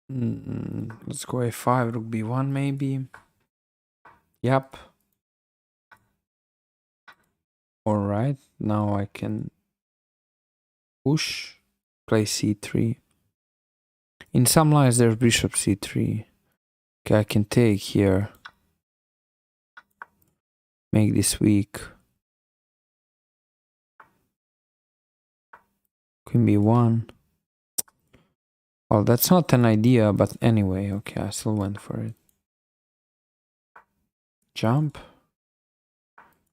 Let's go a5, rook b1 maybe. Yep. Alright, now I can push, play c3. In some lines there's bishop c3. Okay, I can take here. Make this weak. Queen b1. Well, that's not an idea, but anyway, okay, I still went for it. Jump.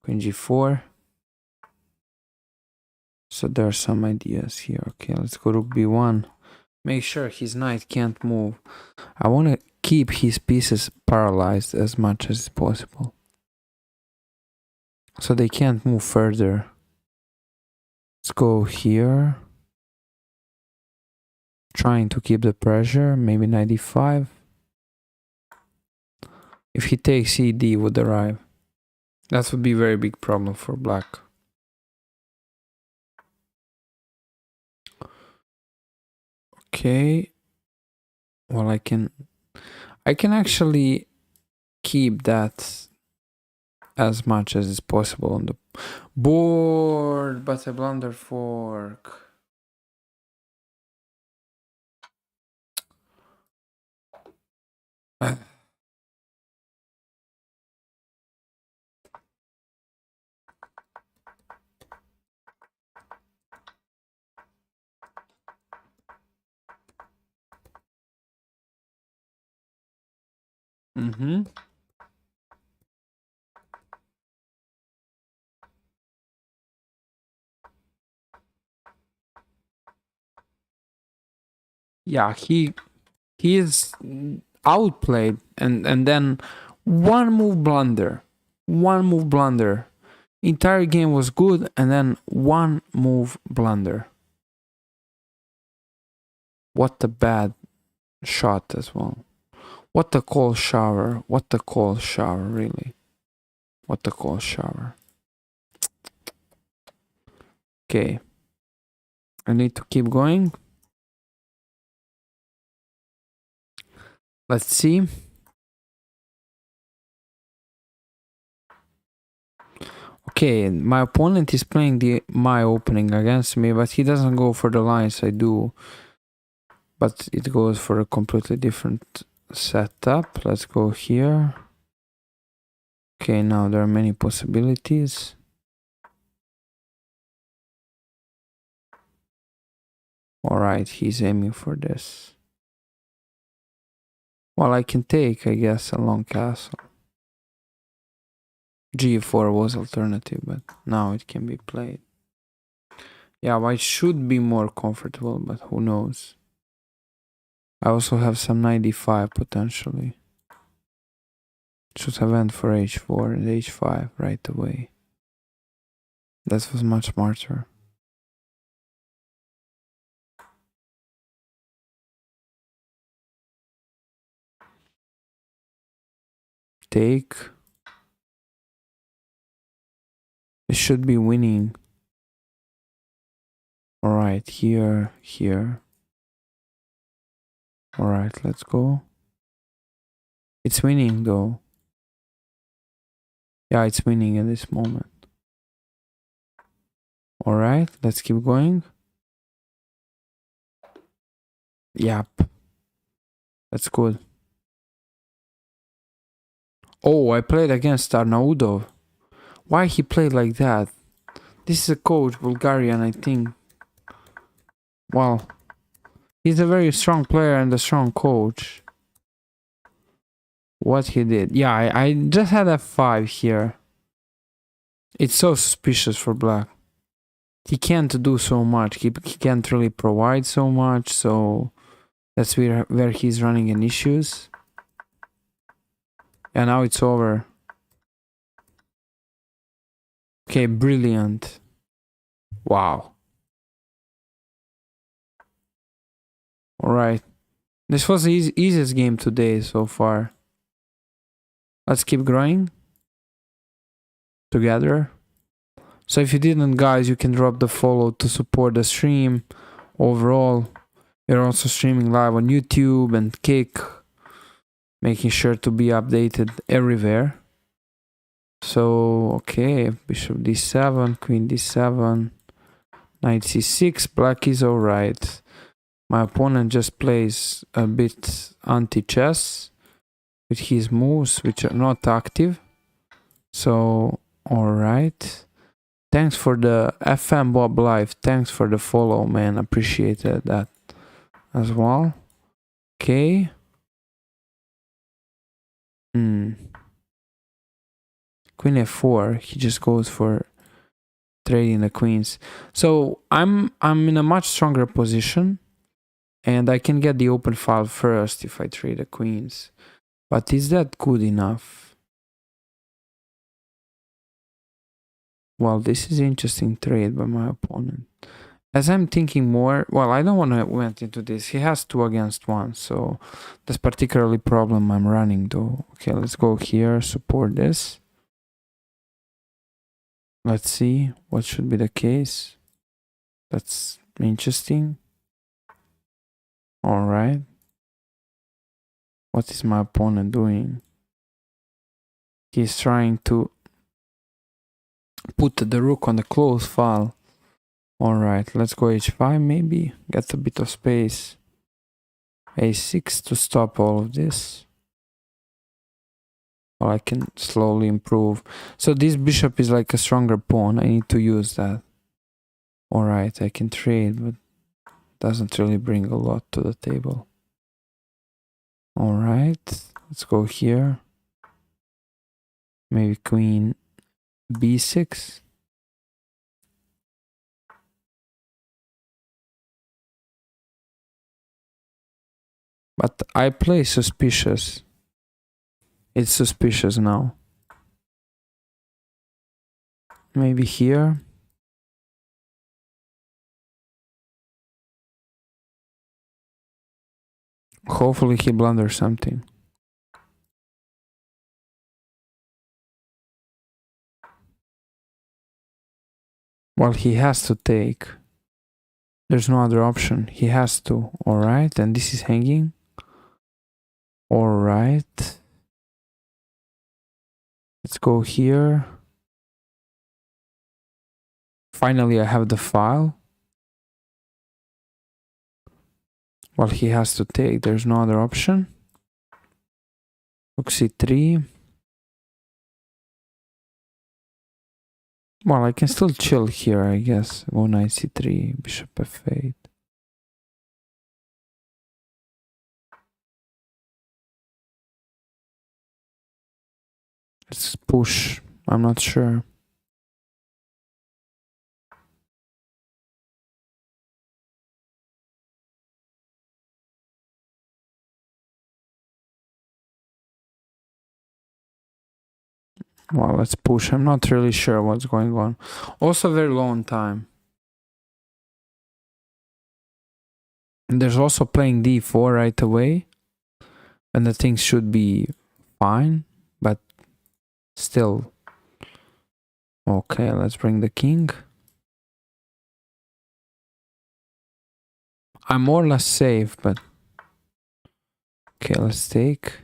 Queen g4. So there are some ideas here. Okay, let's go rook b1. Make sure his knight can't move. I want to keep his pieces paralyzed as much as possible. So they can't move further. Let's go here. Trying to keep the pressure. Maybe 95. If he takes ed would arrive. That would be a very big problem for black. Okay. Well, I can actually keep that as much as is possible on the board, but a blunder fork. Yeah, he is outplayed, and then one move blunder. Entire game was good, and then one move blunder. What a bad shot as well. What a cold shower. Really. What a cold shower. Okay. I need to keep going. Let's see. Okay, my opponent is playing my opening against me, but he doesn't go for the lines I do. But it goes for a completely different setup. Let's go here. Okay, now there are many possibilities. Alright, he's aiming for this. Well, I can take, I guess, a long castle. G4 was alternative, but now it can be played. Yeah, white should be more comfortable, but who knows. I also have some 95 potentially. Should have went for h4 and h5 right away. That was much smarter. Take. It should be winning. Alright, here, here. Alright, let's go. It's winning though. Yeah, it's winning at this moment. Alright, let's keep going. Yep. That's good. Oh, I played against Arnaudov. Why he played like that? This is a coach, Bulgarian, I think. Well, he's a very strong player and a strong coach. What he did. Yeah, I just had f5 here. It's so suspicious for black. He can't do so much. He can't really provide so much, so that's where he's running in issues. And now it's over. Okay, brilliant. Wow. Alright. This was the easiest game today so far. Let's keep growing together. So if you didn't, guys, you can drop the follow to support the stream. Overall, you're also streaming live on YouTube and Kick, making sure to be updated everywhere. So, okay, bishop d7, queen d7, knight c6, black is alright. My opponent just plays a bit anti-chess with his moves, which are not active. So, alright. Thanks for the FM Bob Live. Thanks for the follow, man. Appreciated that as well. Okay. Queen f4. He just goes for trading the queens. So I'm in a much stronger position, and I can get the open file first if I trade the queens. But is that good enough? Well, this is an interesting trade by my opponent. As I'm thinking more, well, I don't want to went into this. He has 2 against 1, so that's particularly problem I'm running though. Okay, let's go here, support this. Let's see what should be the case. That's interesting. All right. What is my opponent doing? He's trying to put the rook on the close file. Alright, let's go h5 maybe. Get a bit of space. a6 to stop all of this. Or I can slowly improve. So this bishop is like a stronger pawn. I need to use that. Alright, I can trade, but doesn't really bring a lot to the table. Alright, let's go here. Maybe queen b6. But I play suspicious. It's suspicious now. Maybe here. Hopefully he blunders something. Well, he has to take. There's no other option. He has to. Alright, and this is hanging. Alright. Let's go here. Finally, I have the file. Well, he has to take. There's no other option. Rook c3. Well, I can still chill here, I guess. Go knight c3, bishop f8. Let's push. I'm not sure. Well, let's push. I'm not really sure what's going on. Also very low on time. And there's also playing d4 right away. And the things should be fine. But still. Okay, let's bring the king. I'm more or less safe, but... Okay, let's take.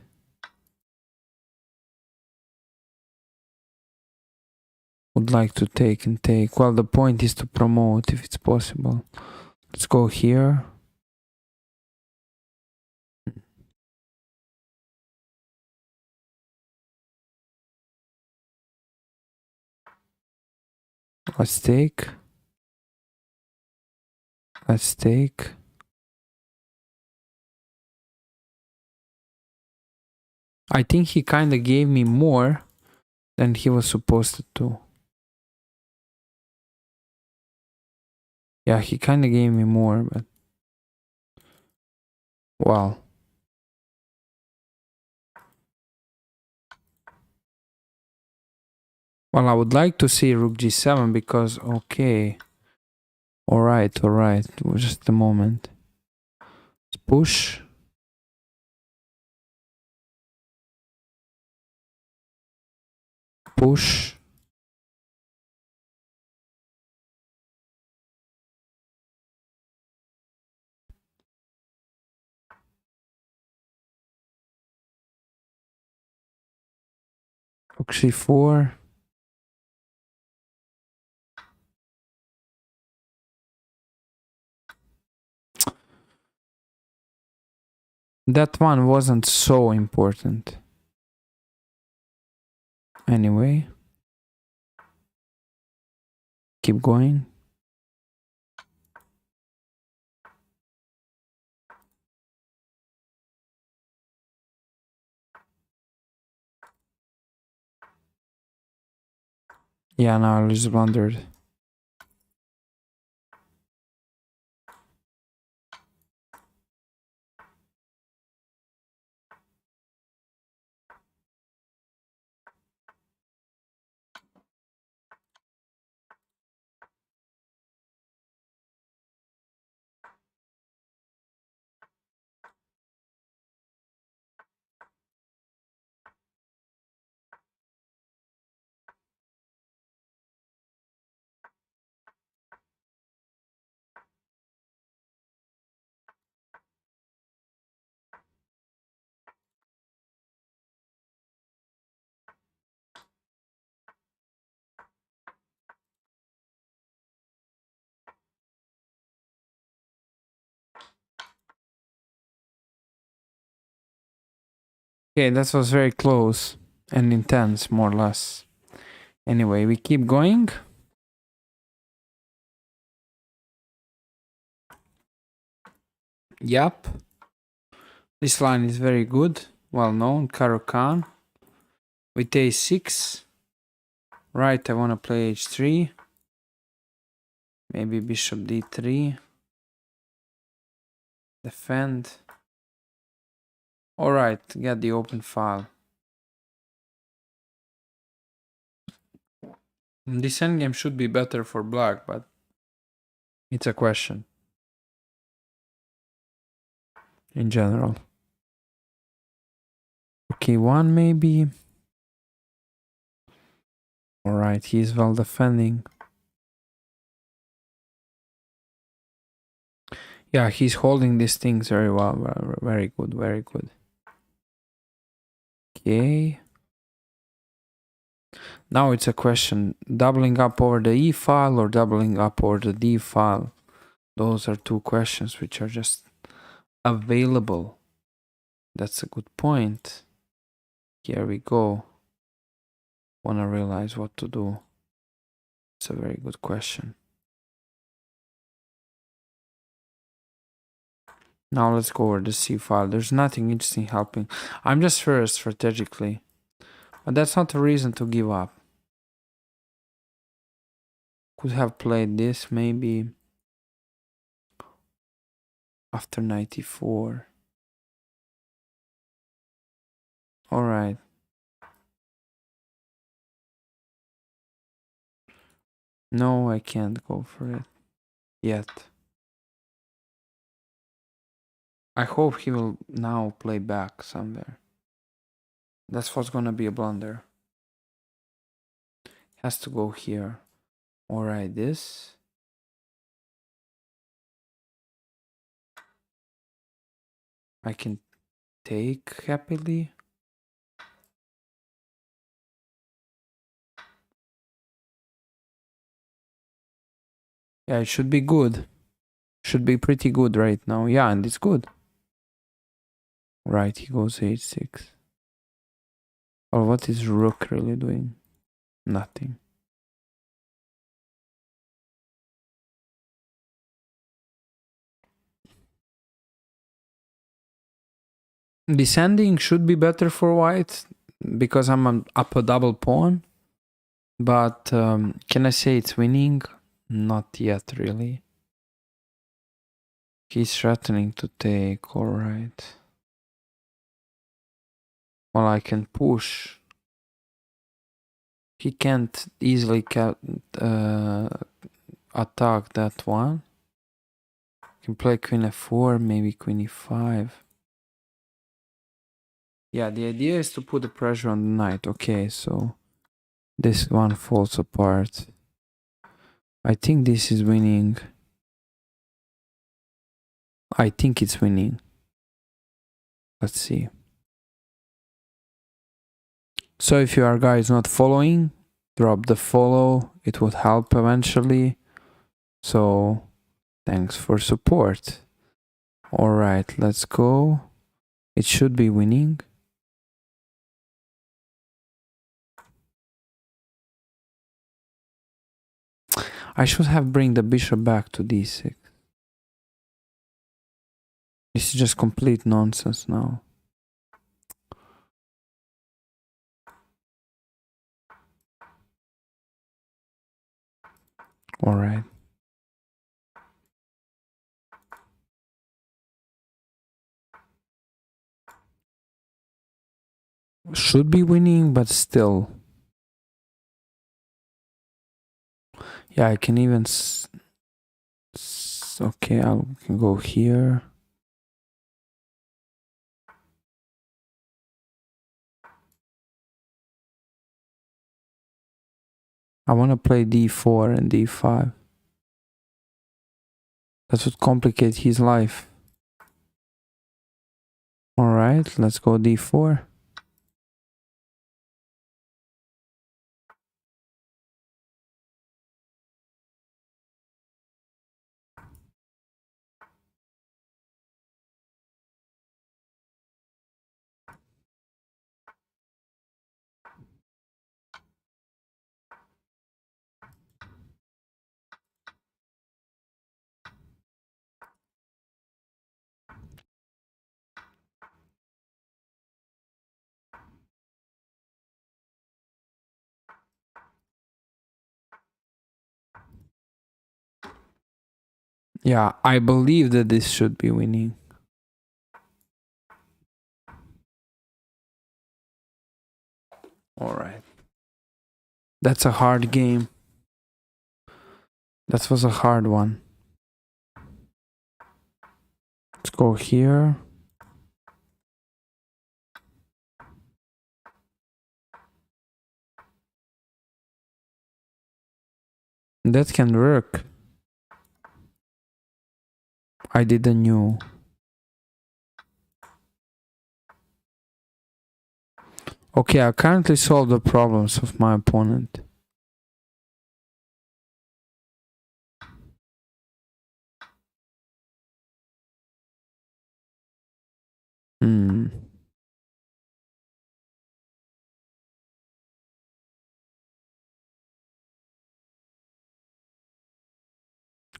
Would like to take and take. Well, the point is to promote if it's possible. Let's go here. Let's take. Let's take. I think he kind of gave me more than he was supposed to. Yeah, he kind of gave me more, but... Well. Well, I would like to see rook g7 because... Okay. Alright. Just a moment. Let's push. Push. Rook c4. That one wasn't so important. Anyway. Keep going. Yeah, now I just blundered. Okay, that was very close and intense, more or less. Anyway, we keep going. Yep. This line is very good, well known. Karo-Khan. With a6. Right, I want to play h3. Maybe bishop d3. Defend. Alright, get the open file. This endgame should be better for black, but it's a question. In general. Okay, one maybe. Alright, he is well defending. Yeah, he's holding these things very well. Very good, very good. Okay. Now it's a question, doubling up over the E file or doubling up over the D file. Those are two questions which are just available. That's a good point. Here we go. Wanna realize what to do. It's a very good question. Now let's go over the C file. There's nothing interesting helping. I'm just first strategically. But that's not a reason to give up. Could have played this maybe after 94. Alright. No, I can't go for it yet. I hope he will now play back somewhere. That's what's gonna be a blunder. Has to go here. Alright, this. I can take happily. Yeah, it should be good. Should be pretty good right now. Yeah, and it's good. Right, he goes h6. Or what is rook really doing? Nothing. Descending should be better for white because I'm up a double pawn. But can I say it's winning? Not yet, really. He's threatening to take, alright. Well, I can push. He can't easily attack that one. Can play queen f4, maybe queen e5. Yeah, the idea is to put the pressure on the knight. Okay, so this one falls apart. I think this is winning. I think it's winning. Let's see. So if you are guys not following, drop the follow. It would help eventually. So thanks for support. Alright, let's go. It should be winning. I should have bring the bishop back to d6. This is just complete nonsense now. Alright. Should be winning, but still. Yeah, I can even... okay, I can go here. I want to play d4 and d5. That would complicate his life. Alright, let's go d4. Yeah, I believe that this should be winning. Alright. That's a hard game. That was a hard one. Let's go here. That can work. I didn't know. Okay, I currently solved the problems of my opponent.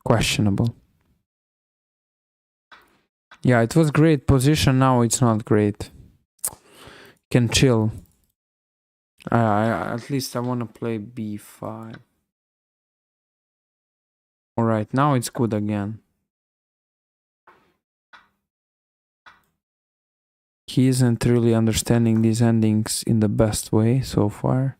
Questionable. Yeah, it was great position. Now it's not great. Can chill. At least I want to play b5. Alright, now it's good again. He isn't really understanding these endings in the best way so far.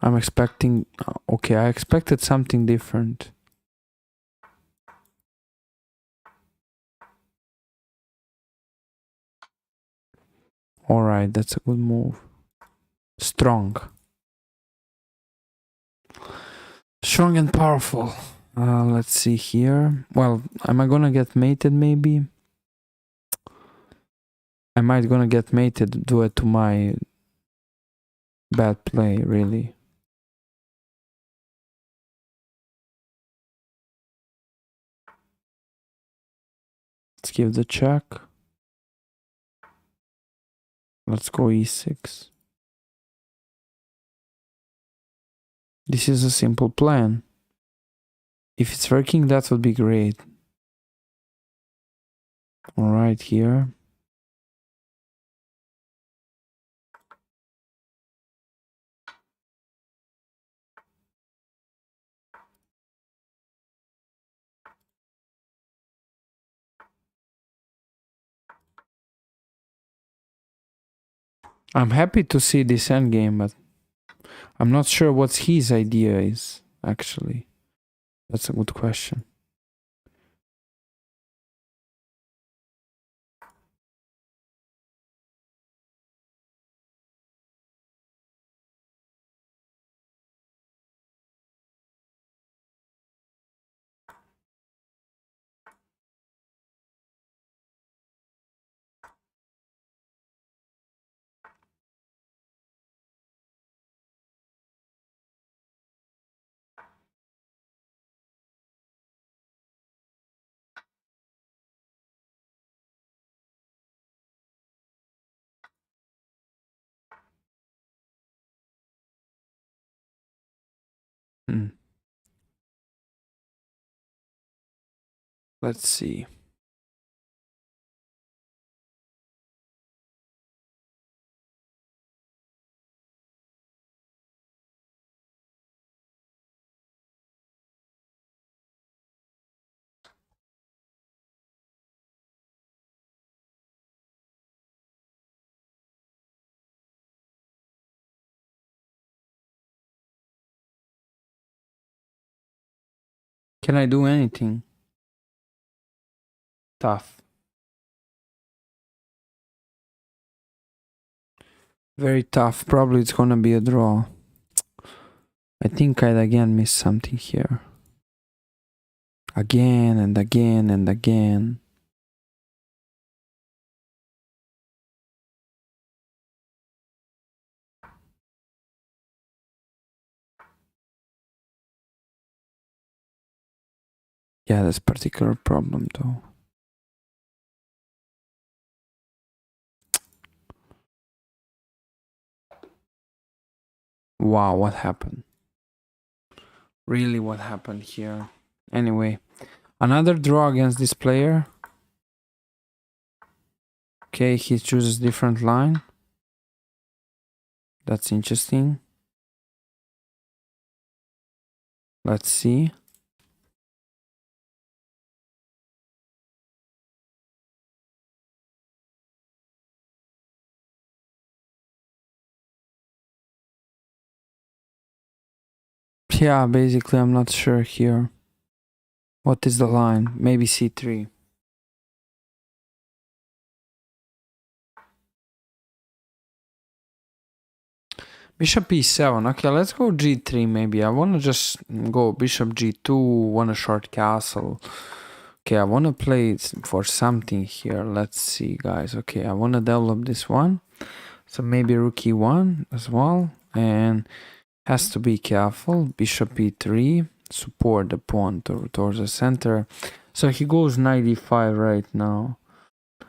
I'm expecting... Okay, I expected something different. Alright, that's a good move. Strong. Strong and powerful. Let's see here. Well, am I gonna get mated maybe? I might gonna get mated due to my bad play, really. Let's give the check. Let's go e6. This is a simple plan. If it's working, that would be great. Alright, here. I'm happy to see this endgame, but I'm not sure what his idea is, actually. That's a good question. Let's see. Can I do anything? Tough. Very tough. Probably it's gonna be a draw. I think I'd again miss something here. Again and again and again. Yeah, that's a particular problem though. Wow, what happened? Really, what happened here? Anyway, another draw against this player. Okay, he chooses different line. That's interesting. Let's see. Yeah, basically I'm not sure here. What is the line? Maybe c3. Bishop e7. Okay, let's go g3 maybe. I want to just go bishop g2, want a short castle. Okay, I want to play for something here. Let's see, guys. Okay, I want to develop this one. So maybe rook e1 as well. And has to be careful. Bishop e3. Support the pawn towards the center. So he goes knight e5 right now.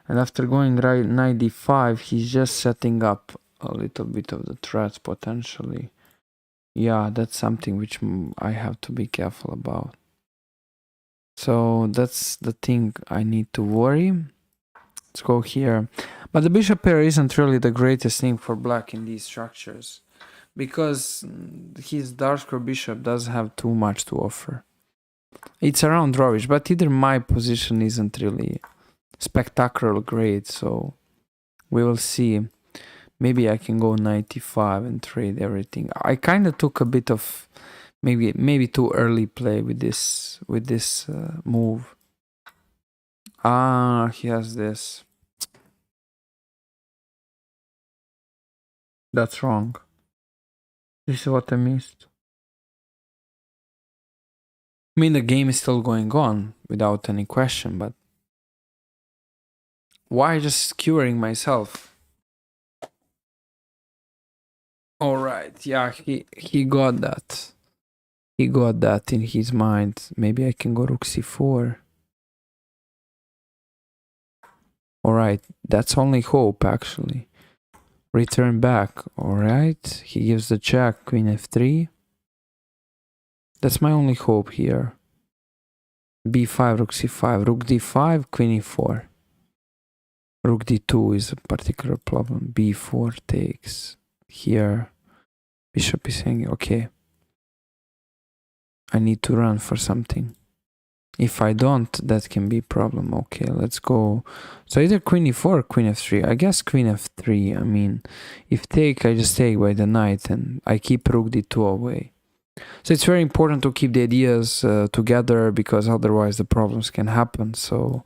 And after going knight d5, he's just setting up a little bit of the threats potentially. Yeah, that's something which I have to be careful about. So that's the thing I need to worry. Let's go here. But the bishop pair isn't really the greatest thing for black in these structures, because his darker bishop doesn't have too much to offer. It's around drawish, but either my position isn't really spectacular great, so we will see. Maybe I can go 95 and trade everything. I kind of took a bit of maybe too early play with this move. Ah, he has this. That's wrong. This is what I missed. I mean, the game is still going on without any question, but why just skewering myself? All right, yeah, he got that. He got that in his mind. Maybe I can go rook c4. All right, that's only hope actually. Return back. All right, he gives the check. Queen f3. That's my only hope here. b5, rook c5, rook d5, queen e4. Rook d2 is a particular problem. b4 takes. Here, bishop is hanging. Okay. I need to run for something. If I don't, that can be a problem. Okay, let's go. So either queen e4 or queen f3. I guess queen f3. I mean, if take, I just take by the knight and I keep rook d2 away. So it's very important to keep the ideas together, because otherwise the problems can happen. So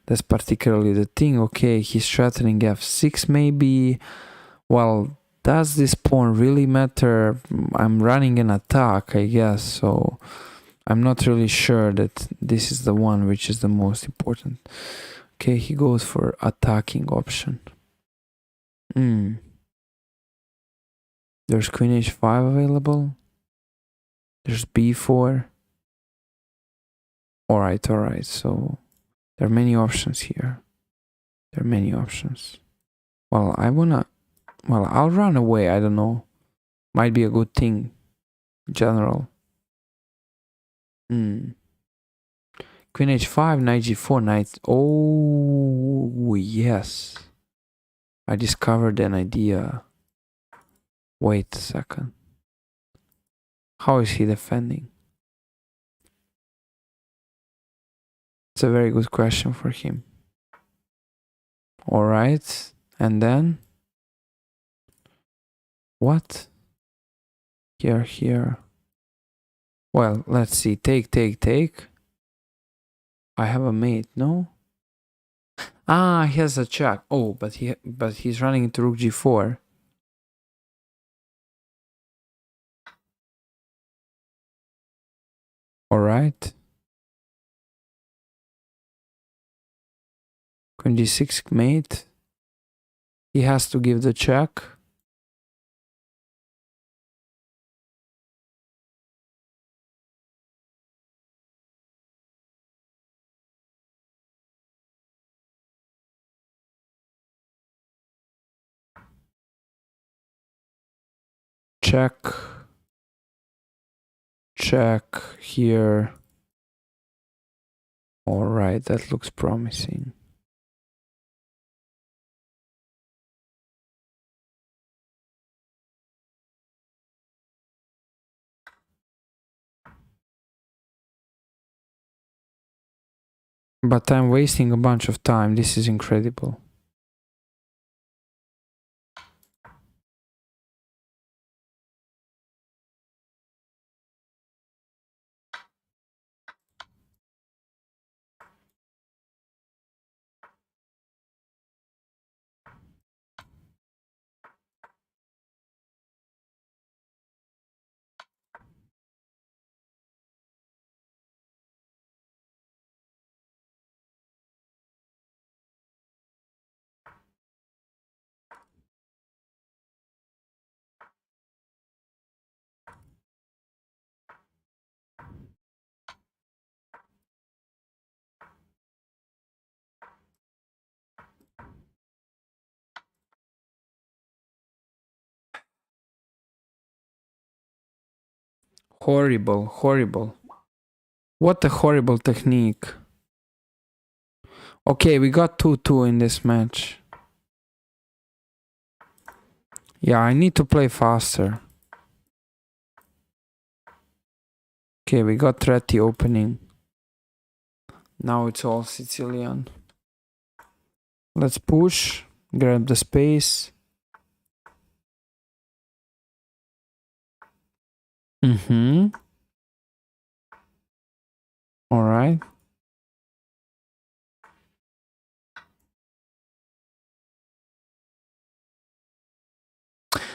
that's particularly the thing. Okay, he's threatening f6 maybe. Well, does this pawn really matter? I'm running an attack, I guess, so I'm not really sure that this is the one which is the most important. Okay, he goes for attacking option. There's queen h5 available. There's b4. Alright, so there are many options here. There are many options. Well, I'll run away, I don't know. Might be a good thing. General. Queen h5, knight g4, knight. Oh, yes. I discovered an idea. Wait a second. How is he defending? It's a very good question for him. Alright. And then? What? Here. Well, let's see. Take. I have a mate, no? Ah, he has a check. Oh, but he's running into rook g4. Alright. Queen d6 mate. He has to give the check. Check here. Alright, that looks promising. But I'm wasting a bunch of time. This is incredible. Horrible. What a horrible technique. Okay, we got 2-2 in this match. Yeah, I need to play faster. Okay, we got Tretti opening. Now it's all Sicilian. Let's push, grab the space. Mm-hmm. All right.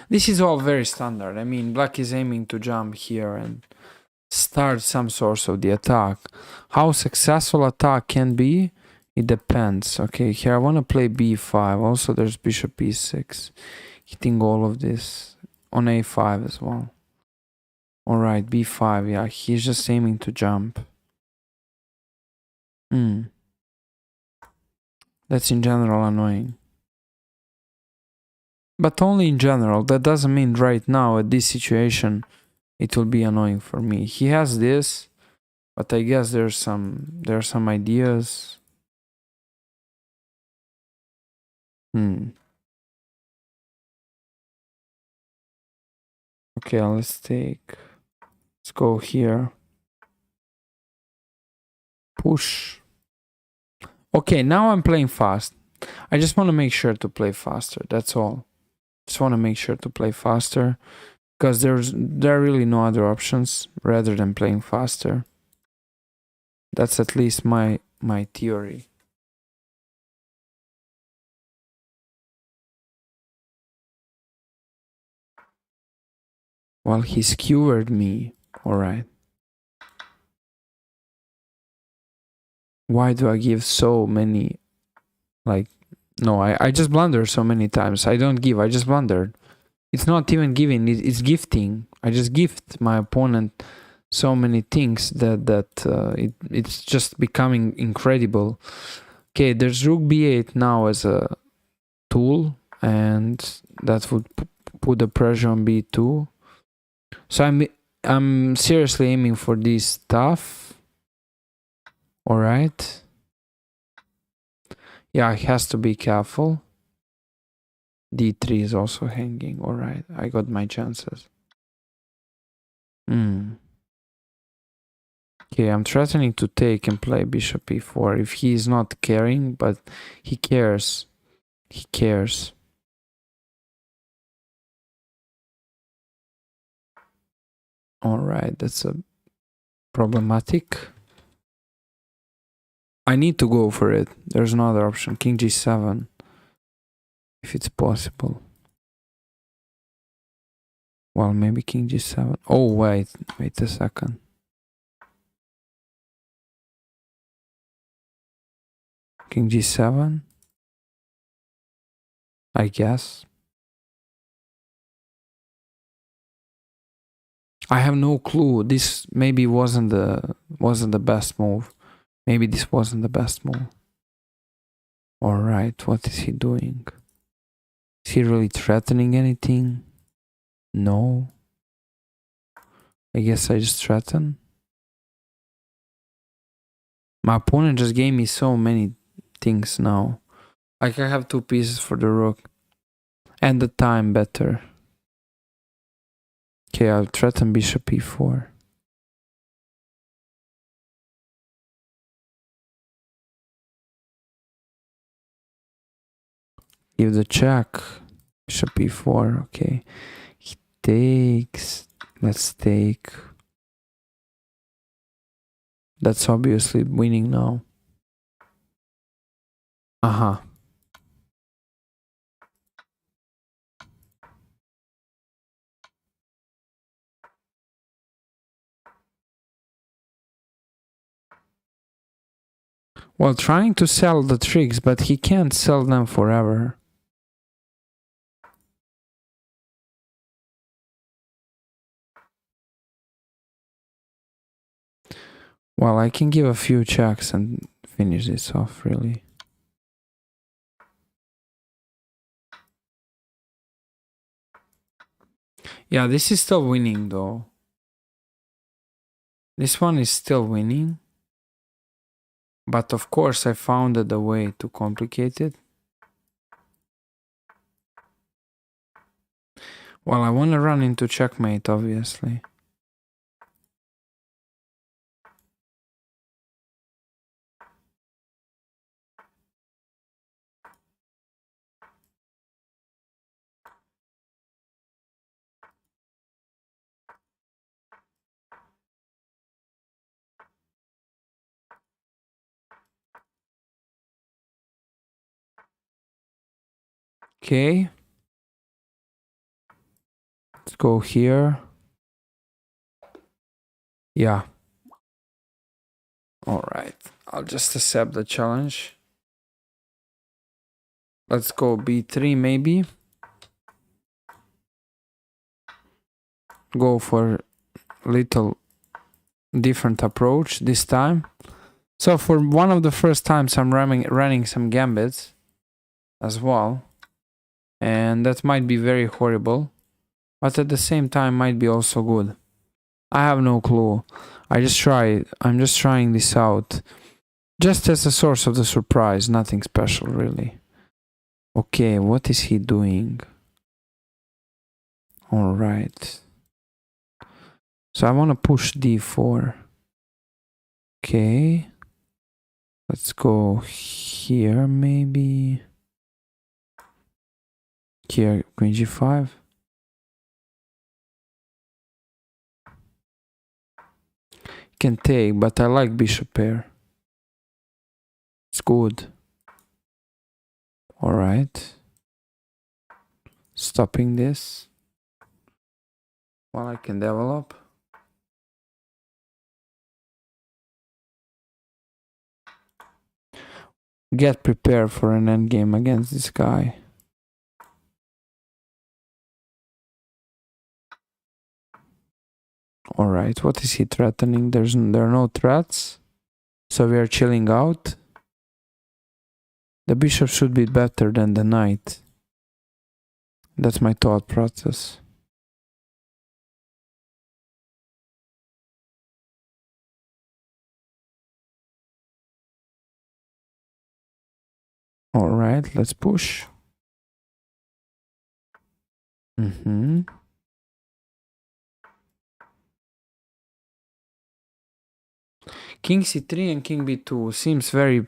This is all very standard. I mean, black is aiming to jump here and start some source of the attack. How successful attack can be, it depends. Okay, here I want to play b5. Also, there's bishop e6. Hitting all of this on a5 as well. All right, b5. Yeah, he's just aiming to jump. That's in general annoying. But only in general. That doesn't mean right now at this situation it will be annoying for me. He has this, but I guess there are some ideas. Okay, let's go here. Push. Okay, now I'm playing fast. I just want to make sure to play faster. That's all. Just want to make sure to play faster because there are really no other options rather than playing faster. That's at least my theory. Well, he skewered me. All right. Why do I give so many? Like, no, I just blundered so many times. I don't give. I just blundered. It's not even giving. It's gifting. I just gift my opponent so many things that it's just becoming incredible. Okay, there's rook b8 now as a tool, and that would put the pressure on b2. So I'm seriously aiming for this stuff. All right. Yeah, he has to be careful. d3 is also hanging. All right, I got my chances. Okay, I'm threatening to take and play bishop e4 if he is not caring, but he cares. He cares. All right, that's a problematic. I need to go for it. There's no other option. King g7, if it's possible. Well, maybe king g7. Oh, wait a second. King g7, I guess. I have no clue. This maybe wasn't the best move. Maybe this wasn't the best move. All right, what is he doing? Is he really threatening anything? No. I guess I just threaten. My opponent just gave me so many things now. Like I have 2 pieces for the rook. And the time better. Okay, I'll threaten bishop e4. Give the check. Bishop e4, okay. He takes. Let's take. That's obviously winning now. Uh-huh. Well, trying to sell the tricks, but he can't sell them forever. Well, I can give a few checks and finish this off, really. Yeah, this is still winning, though. This one is still winning. But of course, I found a way to complicate it. Well, I want to run into checkmate, obviously. Okay. Let's go here. Yeah. All right. I'll just accept the challenge. Let's go b3 maybe. Go for little different approach this time. So for one of the first times I'm running some gambits as well. And that might be very horrible. But at the same time might be also good. I have no clue. I'm just trying this out. Just as a source of the surprise, nothing special really. Okay, what is he doing? Alright. So I want to push d4. Okay. Let's go here maybe. Here, queen g5. Can take, but I like bishop pair. It's good. Alright. Stopping this while I can develop. Get prepared for an endgame against this guy. Alright, what is he threatening? There are no threats. So we are chilling out. The bishop should be better than the knight. That's my thought process. Alright, let's push. King c3 and king b2 seems very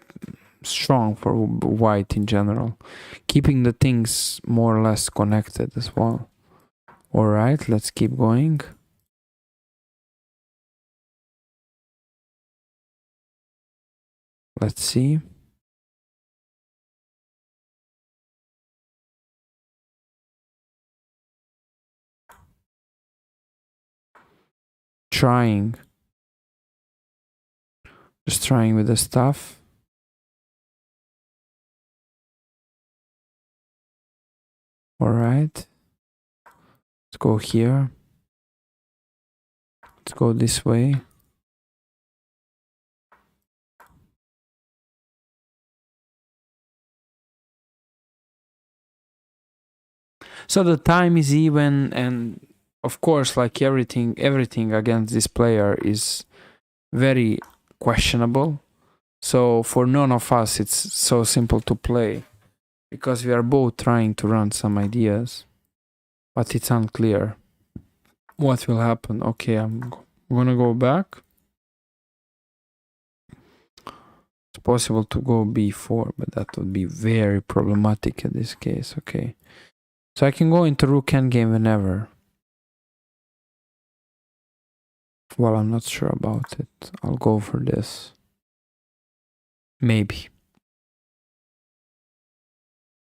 strong for white in general, keeping the things more or less connected as well. Alright, let's keep going. Let's see. Trying. Just trying with the stuff. Alright. Let's go here. Let's go this way. So the time is even, and of course, like everything against this player is very questionable. So for none of us, it's so simple to play because we are both trying to run some ideas, but it's unclear what will happen. Okay, I'm gonna go back. It's possible to go b4, but that would be very problematic in this case. Okay, so I can go into rook endgame whenever. Well, I'm not sure about it. I'll go for this. Maybe.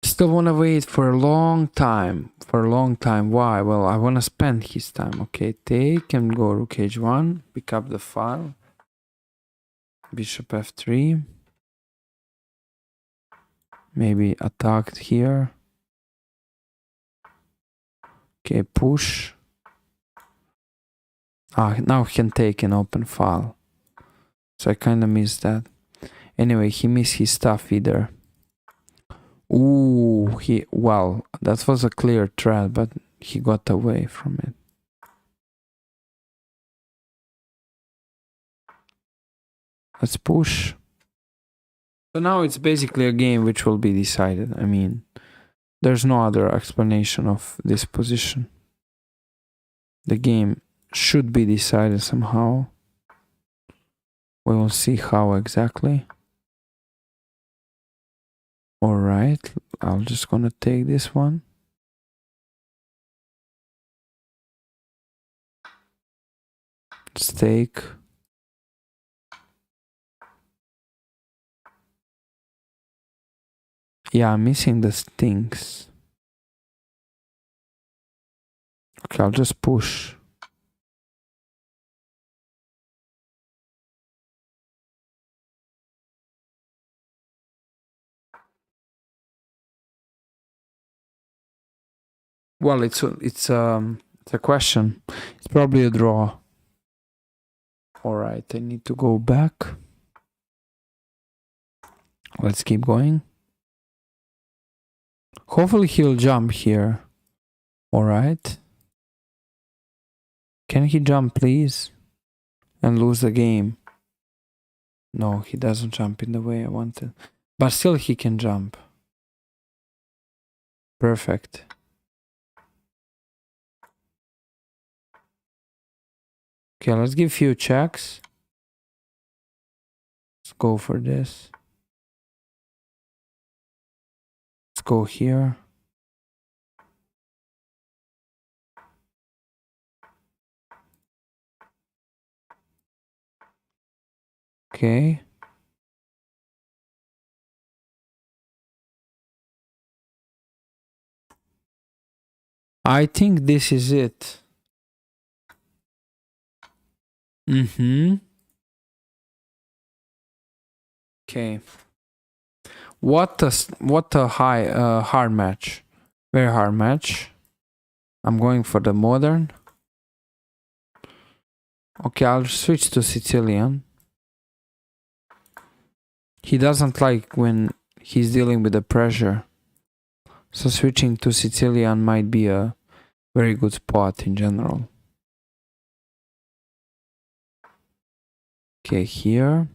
Still want to wait for a long time. Why? Well, I want to spend his time. Okay, take and go rook h1. Pick up the file. Bishop f3. Maybe attacked here. Okay, push. Now he can take an open file. So I kind of missed that. Anyway, he missed his stuff either. Ooh, well, that was a clear threat, but he got away from it. Let's push. So now it's basically a game which will be decided. I mean, there's no other explanation of this position. The game should be decided somehow. We will see how exactly. Alright, I'm just gonna take this one. Let's take. Yeah, I'm missing the stings. Okay, I'll just push. Well, it's a question. It's probably a draw. All right, I need to go back. Let's keep going. Hopefully he'll jump here. All right. Can he jump, please? And lose the game. No, he doesn't jump in the way I wanted. But still he can jump. Perfect. Okay, let's give few checks. Let's go for this. Let's go here. Okay. I think this is it. Okay. What a hard match. Very hard match. I'm going for the modern. Okay, I'll switch to Sicilian. He doesn't like when he's dealing with the pressure. So switching to Sicilian might be a very good spot in general. Okay, here.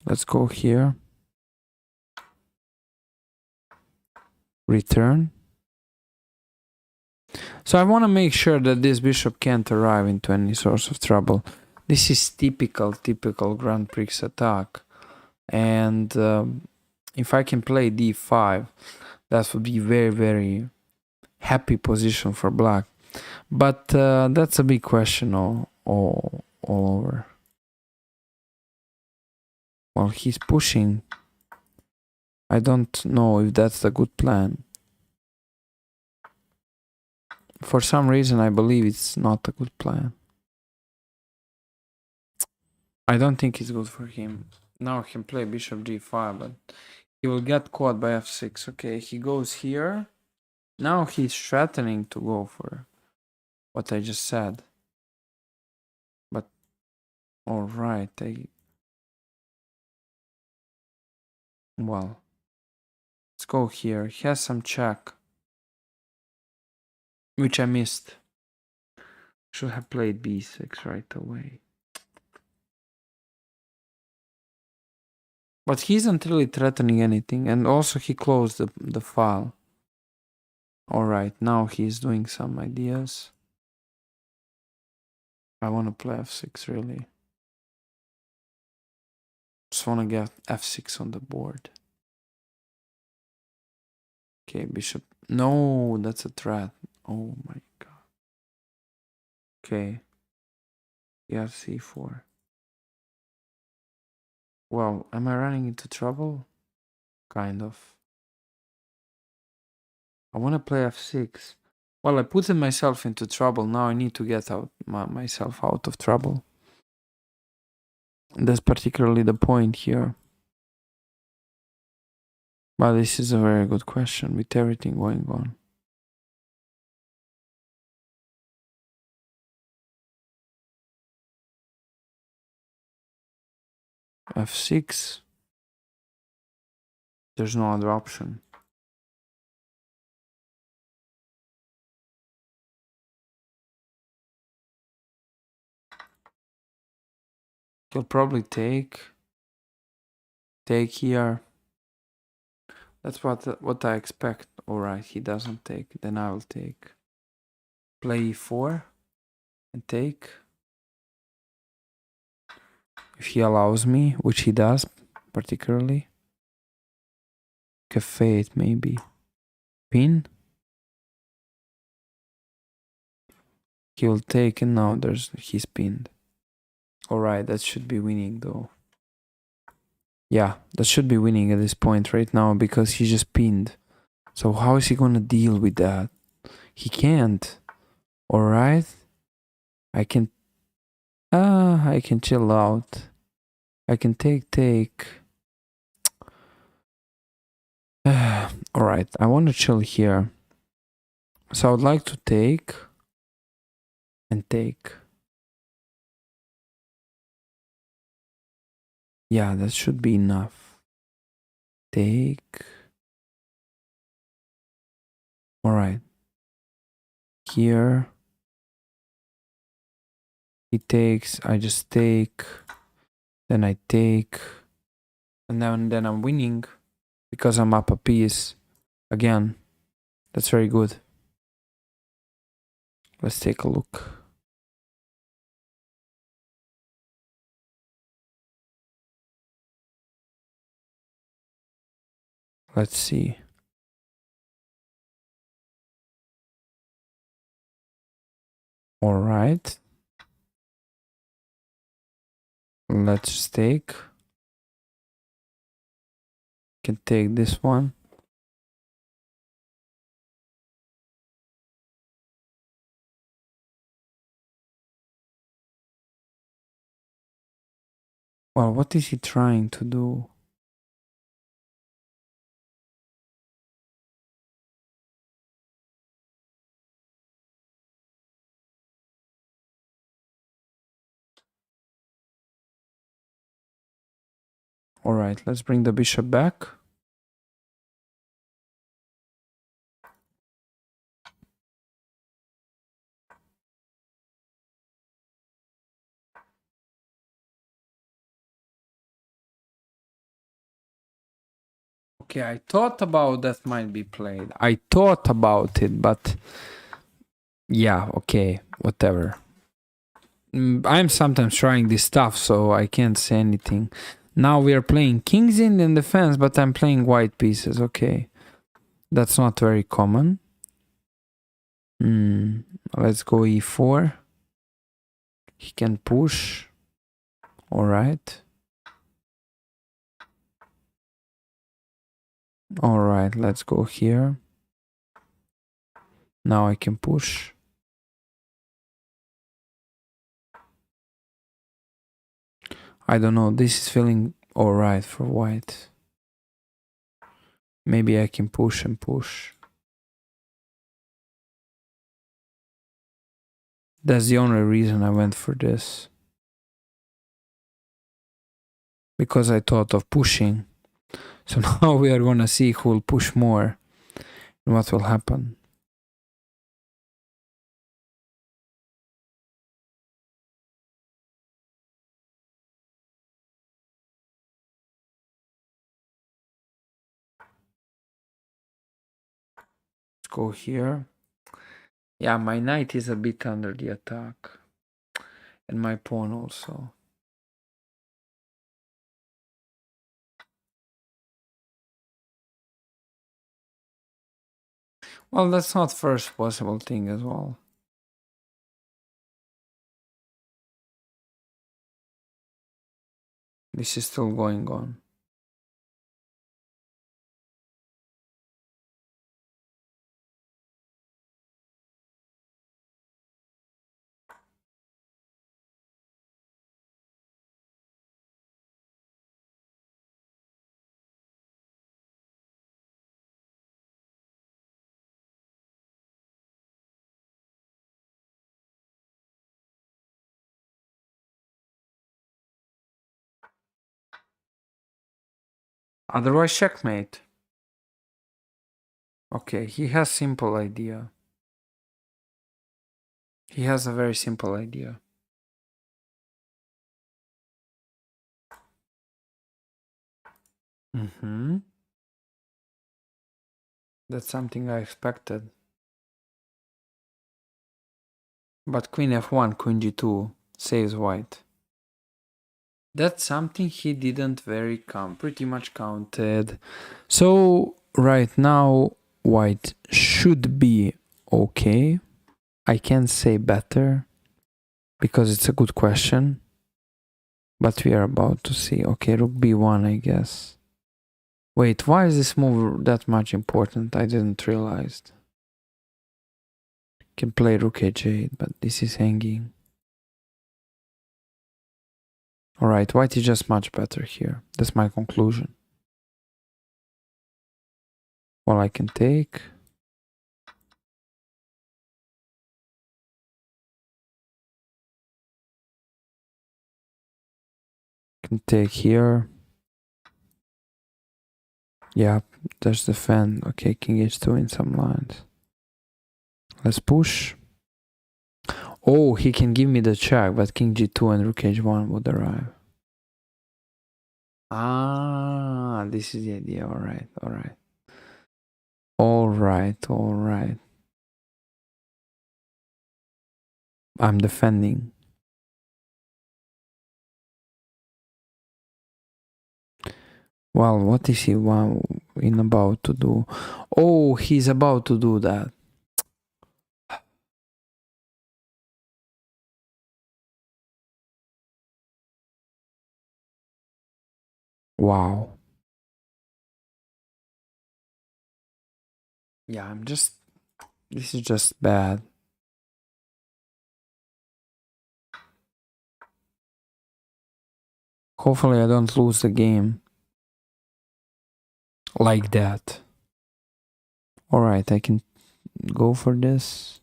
Let's go here. Return. So I want to make sure that this bishop can't arrive into any source of trouble. This is typical Grand Prix attack. And if I can play d5, that would be very, very happy position for black. But that's a big question all over. Well, he's pushing. I don't know if that's a good plan. For some reason, I believe it's not a good plan. I don't think it's good for him. Now he can play bishop g5, but he will get caught by f6. Okay, he goes here. Now he's threatening to go for what I just said. But, alright, well, let's go here. He has some check, which I missed. Should have played b6 right away. But he isn't really threatening anything, and also he closed the file. Alright, now he's doing some ideas. I want to play f6 really. Just want to get f6 on the board. Okay, bishop. No, that's a threat. Oh my god. Okay. Yeah, c4. Well, am I running into trouble? Kind of. I want to play f6. Well, I put myself into trouble. Now I need to get myself out of trouble. That's particularly the point here. But this is a very good question with everything going on. f6. There's no other option. He'll probably take here. That's what I expect. Alright, he doesn't take. Then I will take. Play e4 and take. If he allows me, which he does, particularly. F8 maybe. Pin. He'll take, and now he's pinned. Alright, that should be winning though. Yeah, that should be winning at this point right now because he just pinned. So how is he gonna deal with that? He can't. Alright. I can chill out. I can take. Alright, I wanna chill here. So I would like to take and take. Yeah, that should be enough. Take. Alright. Here. He takes, I just take. Then I take. And then I'm winning because I'm up a piece. Again. That's very good. Let's take a look. Let's see. Alright. Let's take. Can take this one. Well, what is he trying to do? Alright, let's bring the bishop back. Okay, I thought about that might be played. I thought about it, but yeah, okay, whatever. I'm sometimes trying this stuff, so I can't say anything. Now we are playing kings in defense, but I'm playing white pieces. Okay, that's not very common. Let's go e4. He can push. Alright. Alright, let's go here. Now I can push. I don't know, this is feeling alright for white. Maybe I can push and push. That's the only reason I went for this. Because I thought of pushing. So now we are gonna see who will push more and what will happen. Let's go here. Yeah, my knight is a bit under the attack. And my pawn also. Well, that's not first possible thing as well. This is still going on. Otherwise, checkmate. Okay, he has simple idea. He has a very simple idea. That's something I expected. But queen f1, queen g2 saves white. That's something he didn't pretty much counted. So right now white should be okay. I can't say better because it's a good question. But we are about to see. Okay, rook b1, I guess. Wait, why is this move that much important? I didn't realize. Can play rook h8, but this is hanging. Alright, white is just much better here. That's my conclusion. Well, I can take. Can take here. Yeah, there's the fan. Okay, king h2 in some lines. Let's push. Oh, he can give me the check, but king g2 and rook h1 would arrive. Ah, this is the idea. Alright, alright. Alright, alright. I'm defending. Well, what is he about to do? Oh, he's about to do that. Wow. Yeah, this is just bad. Hopefully I don't lose the game like that. Alright, I can go for this.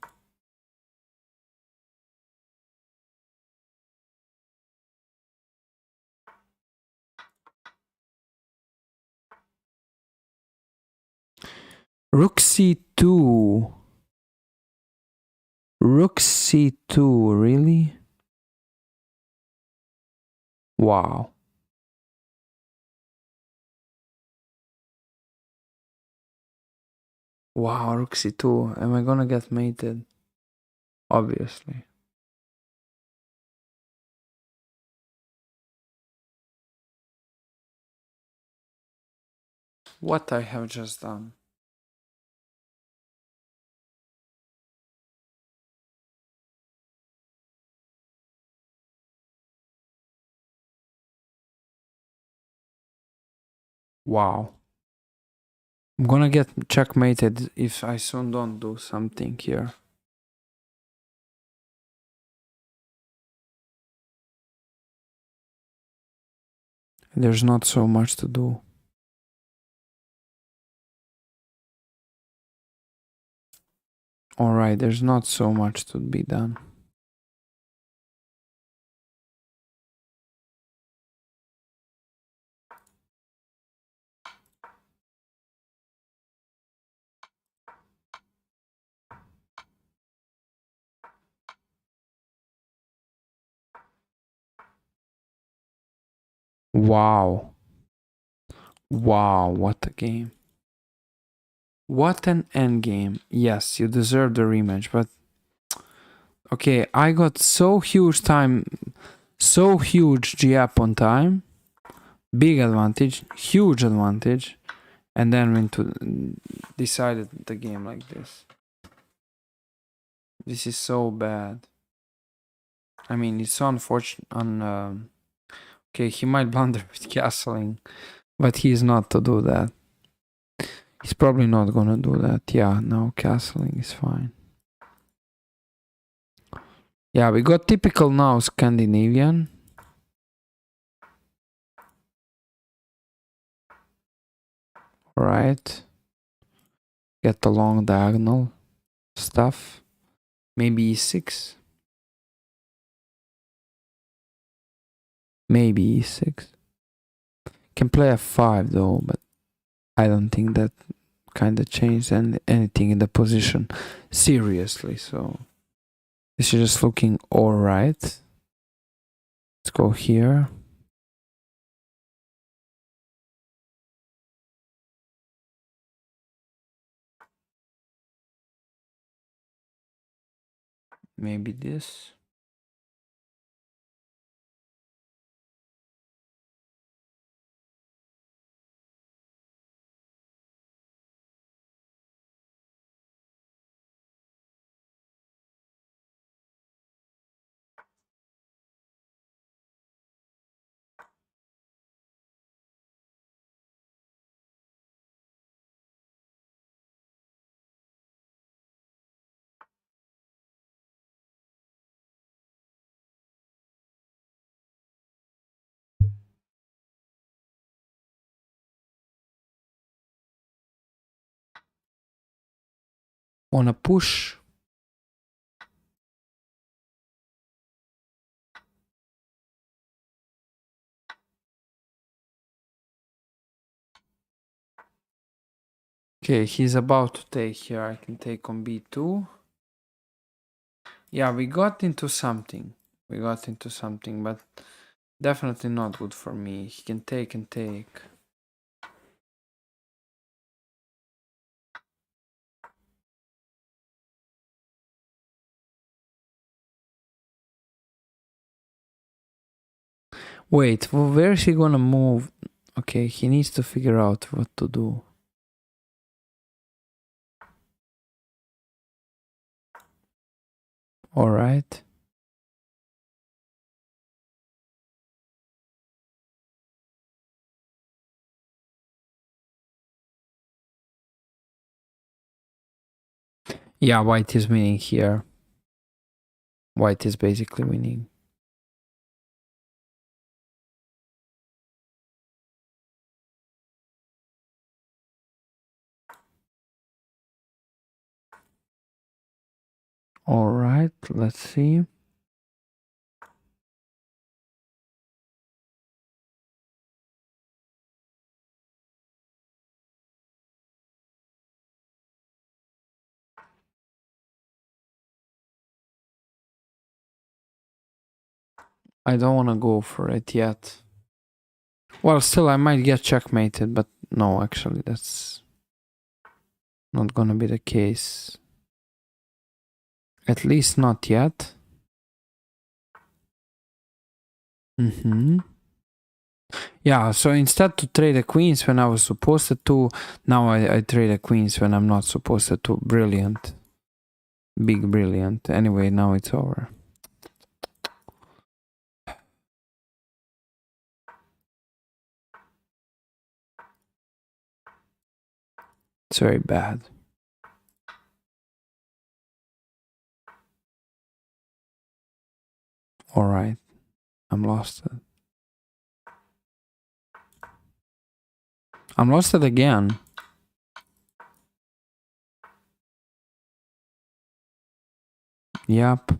Rook c2. Rook c2, really? Wow. Wow, rook c2. Am I gonna get mated? Obviously. What I have just done. Wow. I'm gonna get checkmated if I soon don't do something here. There's not so much to do. Alright, there's not so much to be done. Wow. Wow, what a game. What an endgame. Yes, you deserve the rematch, but okay, I got so huge gap on time, big advantage, huge advantage, and then went to decided the game like this. This is so bad. I mean, it's so unfortunate. Okay, he might blunder with castling, but he's not to do that. He's probably not gonna do that. Yeah, no, castling is fine. Yeah, we got typical now Scandinavian. Right. Get the long diagonal stuff. Maybe e6. Maybe e6. Can play f5 though, but I don't think that kind of changed anything in the position seriously. So this is just looking alright. Let's go here. Maybe this. Wanna push? Okay, he's about to take here. I can take on b2. Yeah, we got into something. But definitely not good for me. He can take and take. Wait, where is he gonna move? Okay, he needs to figure out what to do. All right. Yeah, white is winning here. White is basically winning. All right, let's see. I don't want to go for it yet. Well, still, I might get checkmated, but no, actually, that's not gonna be the case. At least not yet. Yeah, so instead to trade the queens when I was supposed to, now I trade the queens when I'm not supposed to. Brilliant. Big brilliant. Anyway, now it's over. It's very bad. All right, I'm lost. I'm lost it again. Yep.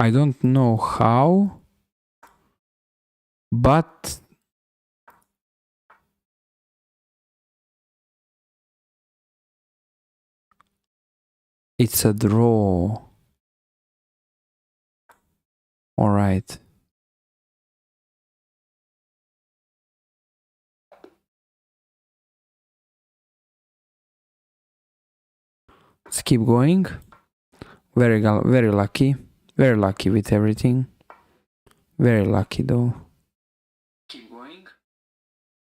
I don't know how, but it's a draw. All right. Let's keep going. Very lucky. Very lucky with everything. Very lucky though. Keep going.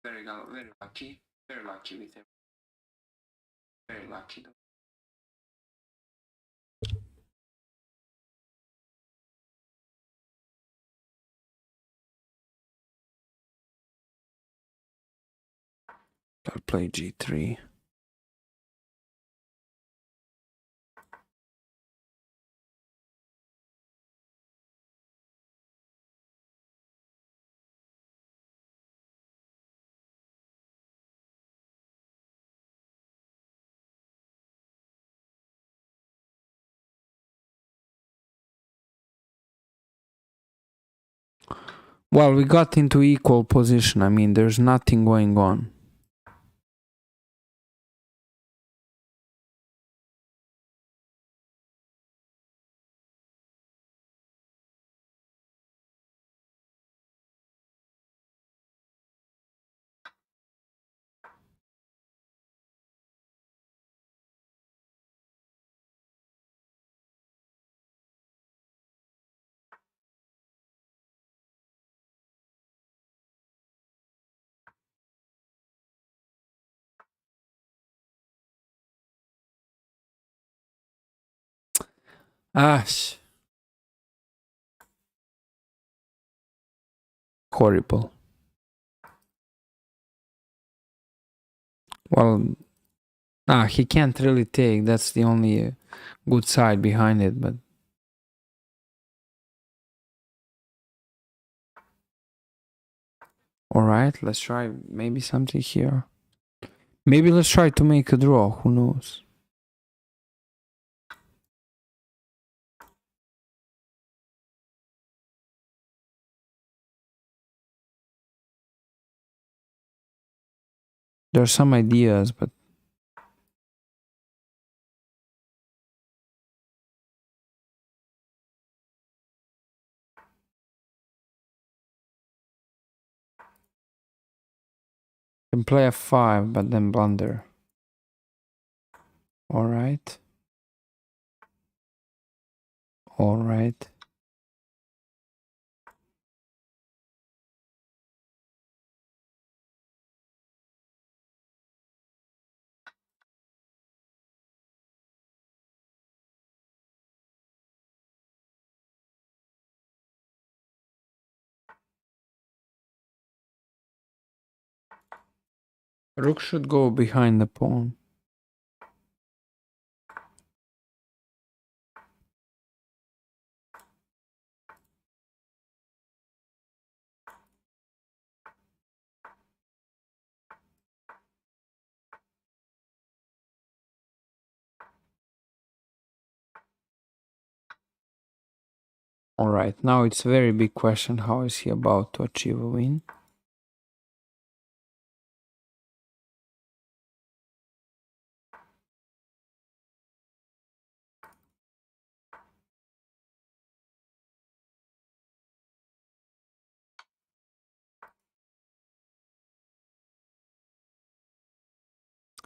Very lucky. Very lucky with everything. Very lucky though. I'll play g3. Well, we got into equal position. I mean, there's nothing going on. Horrible. Well, he can't really take. That's the only good side behind it, but all right, let's try maybe something here. Maybe let's try to make a draw. Who knows? There are some ideas, but can play f5, but then blunder. All right. All right. Rook should go behind the pawn. All right, now it's a very big question. How is he about to achieve a win?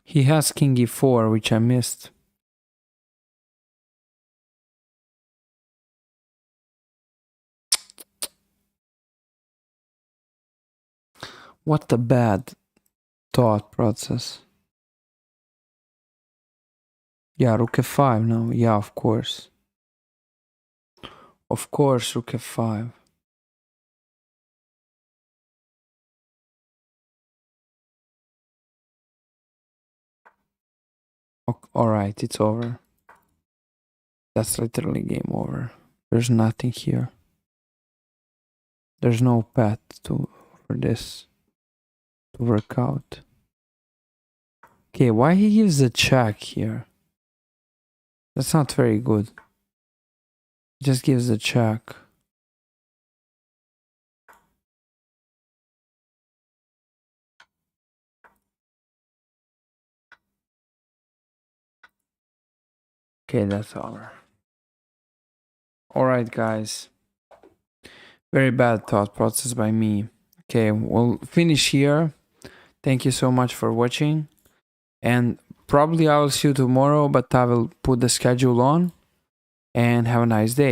He has king e4, which I missed. What a bad thought process. Yeah, rook f5 now. Yeah, of course. Of course, rook f5. Alright, it's over. That's literally game over. There's nothing here. There's no path for this to work out. Okay, why he gives a check here? That's not very good. Just gives a check. Okay, that's over. Alright, guys. Very bad thought process by me. Okay, we'll finish here. Thank you so much for watching. And probably I will see you tomorrow, but I will put the schedule on. And have a nice day.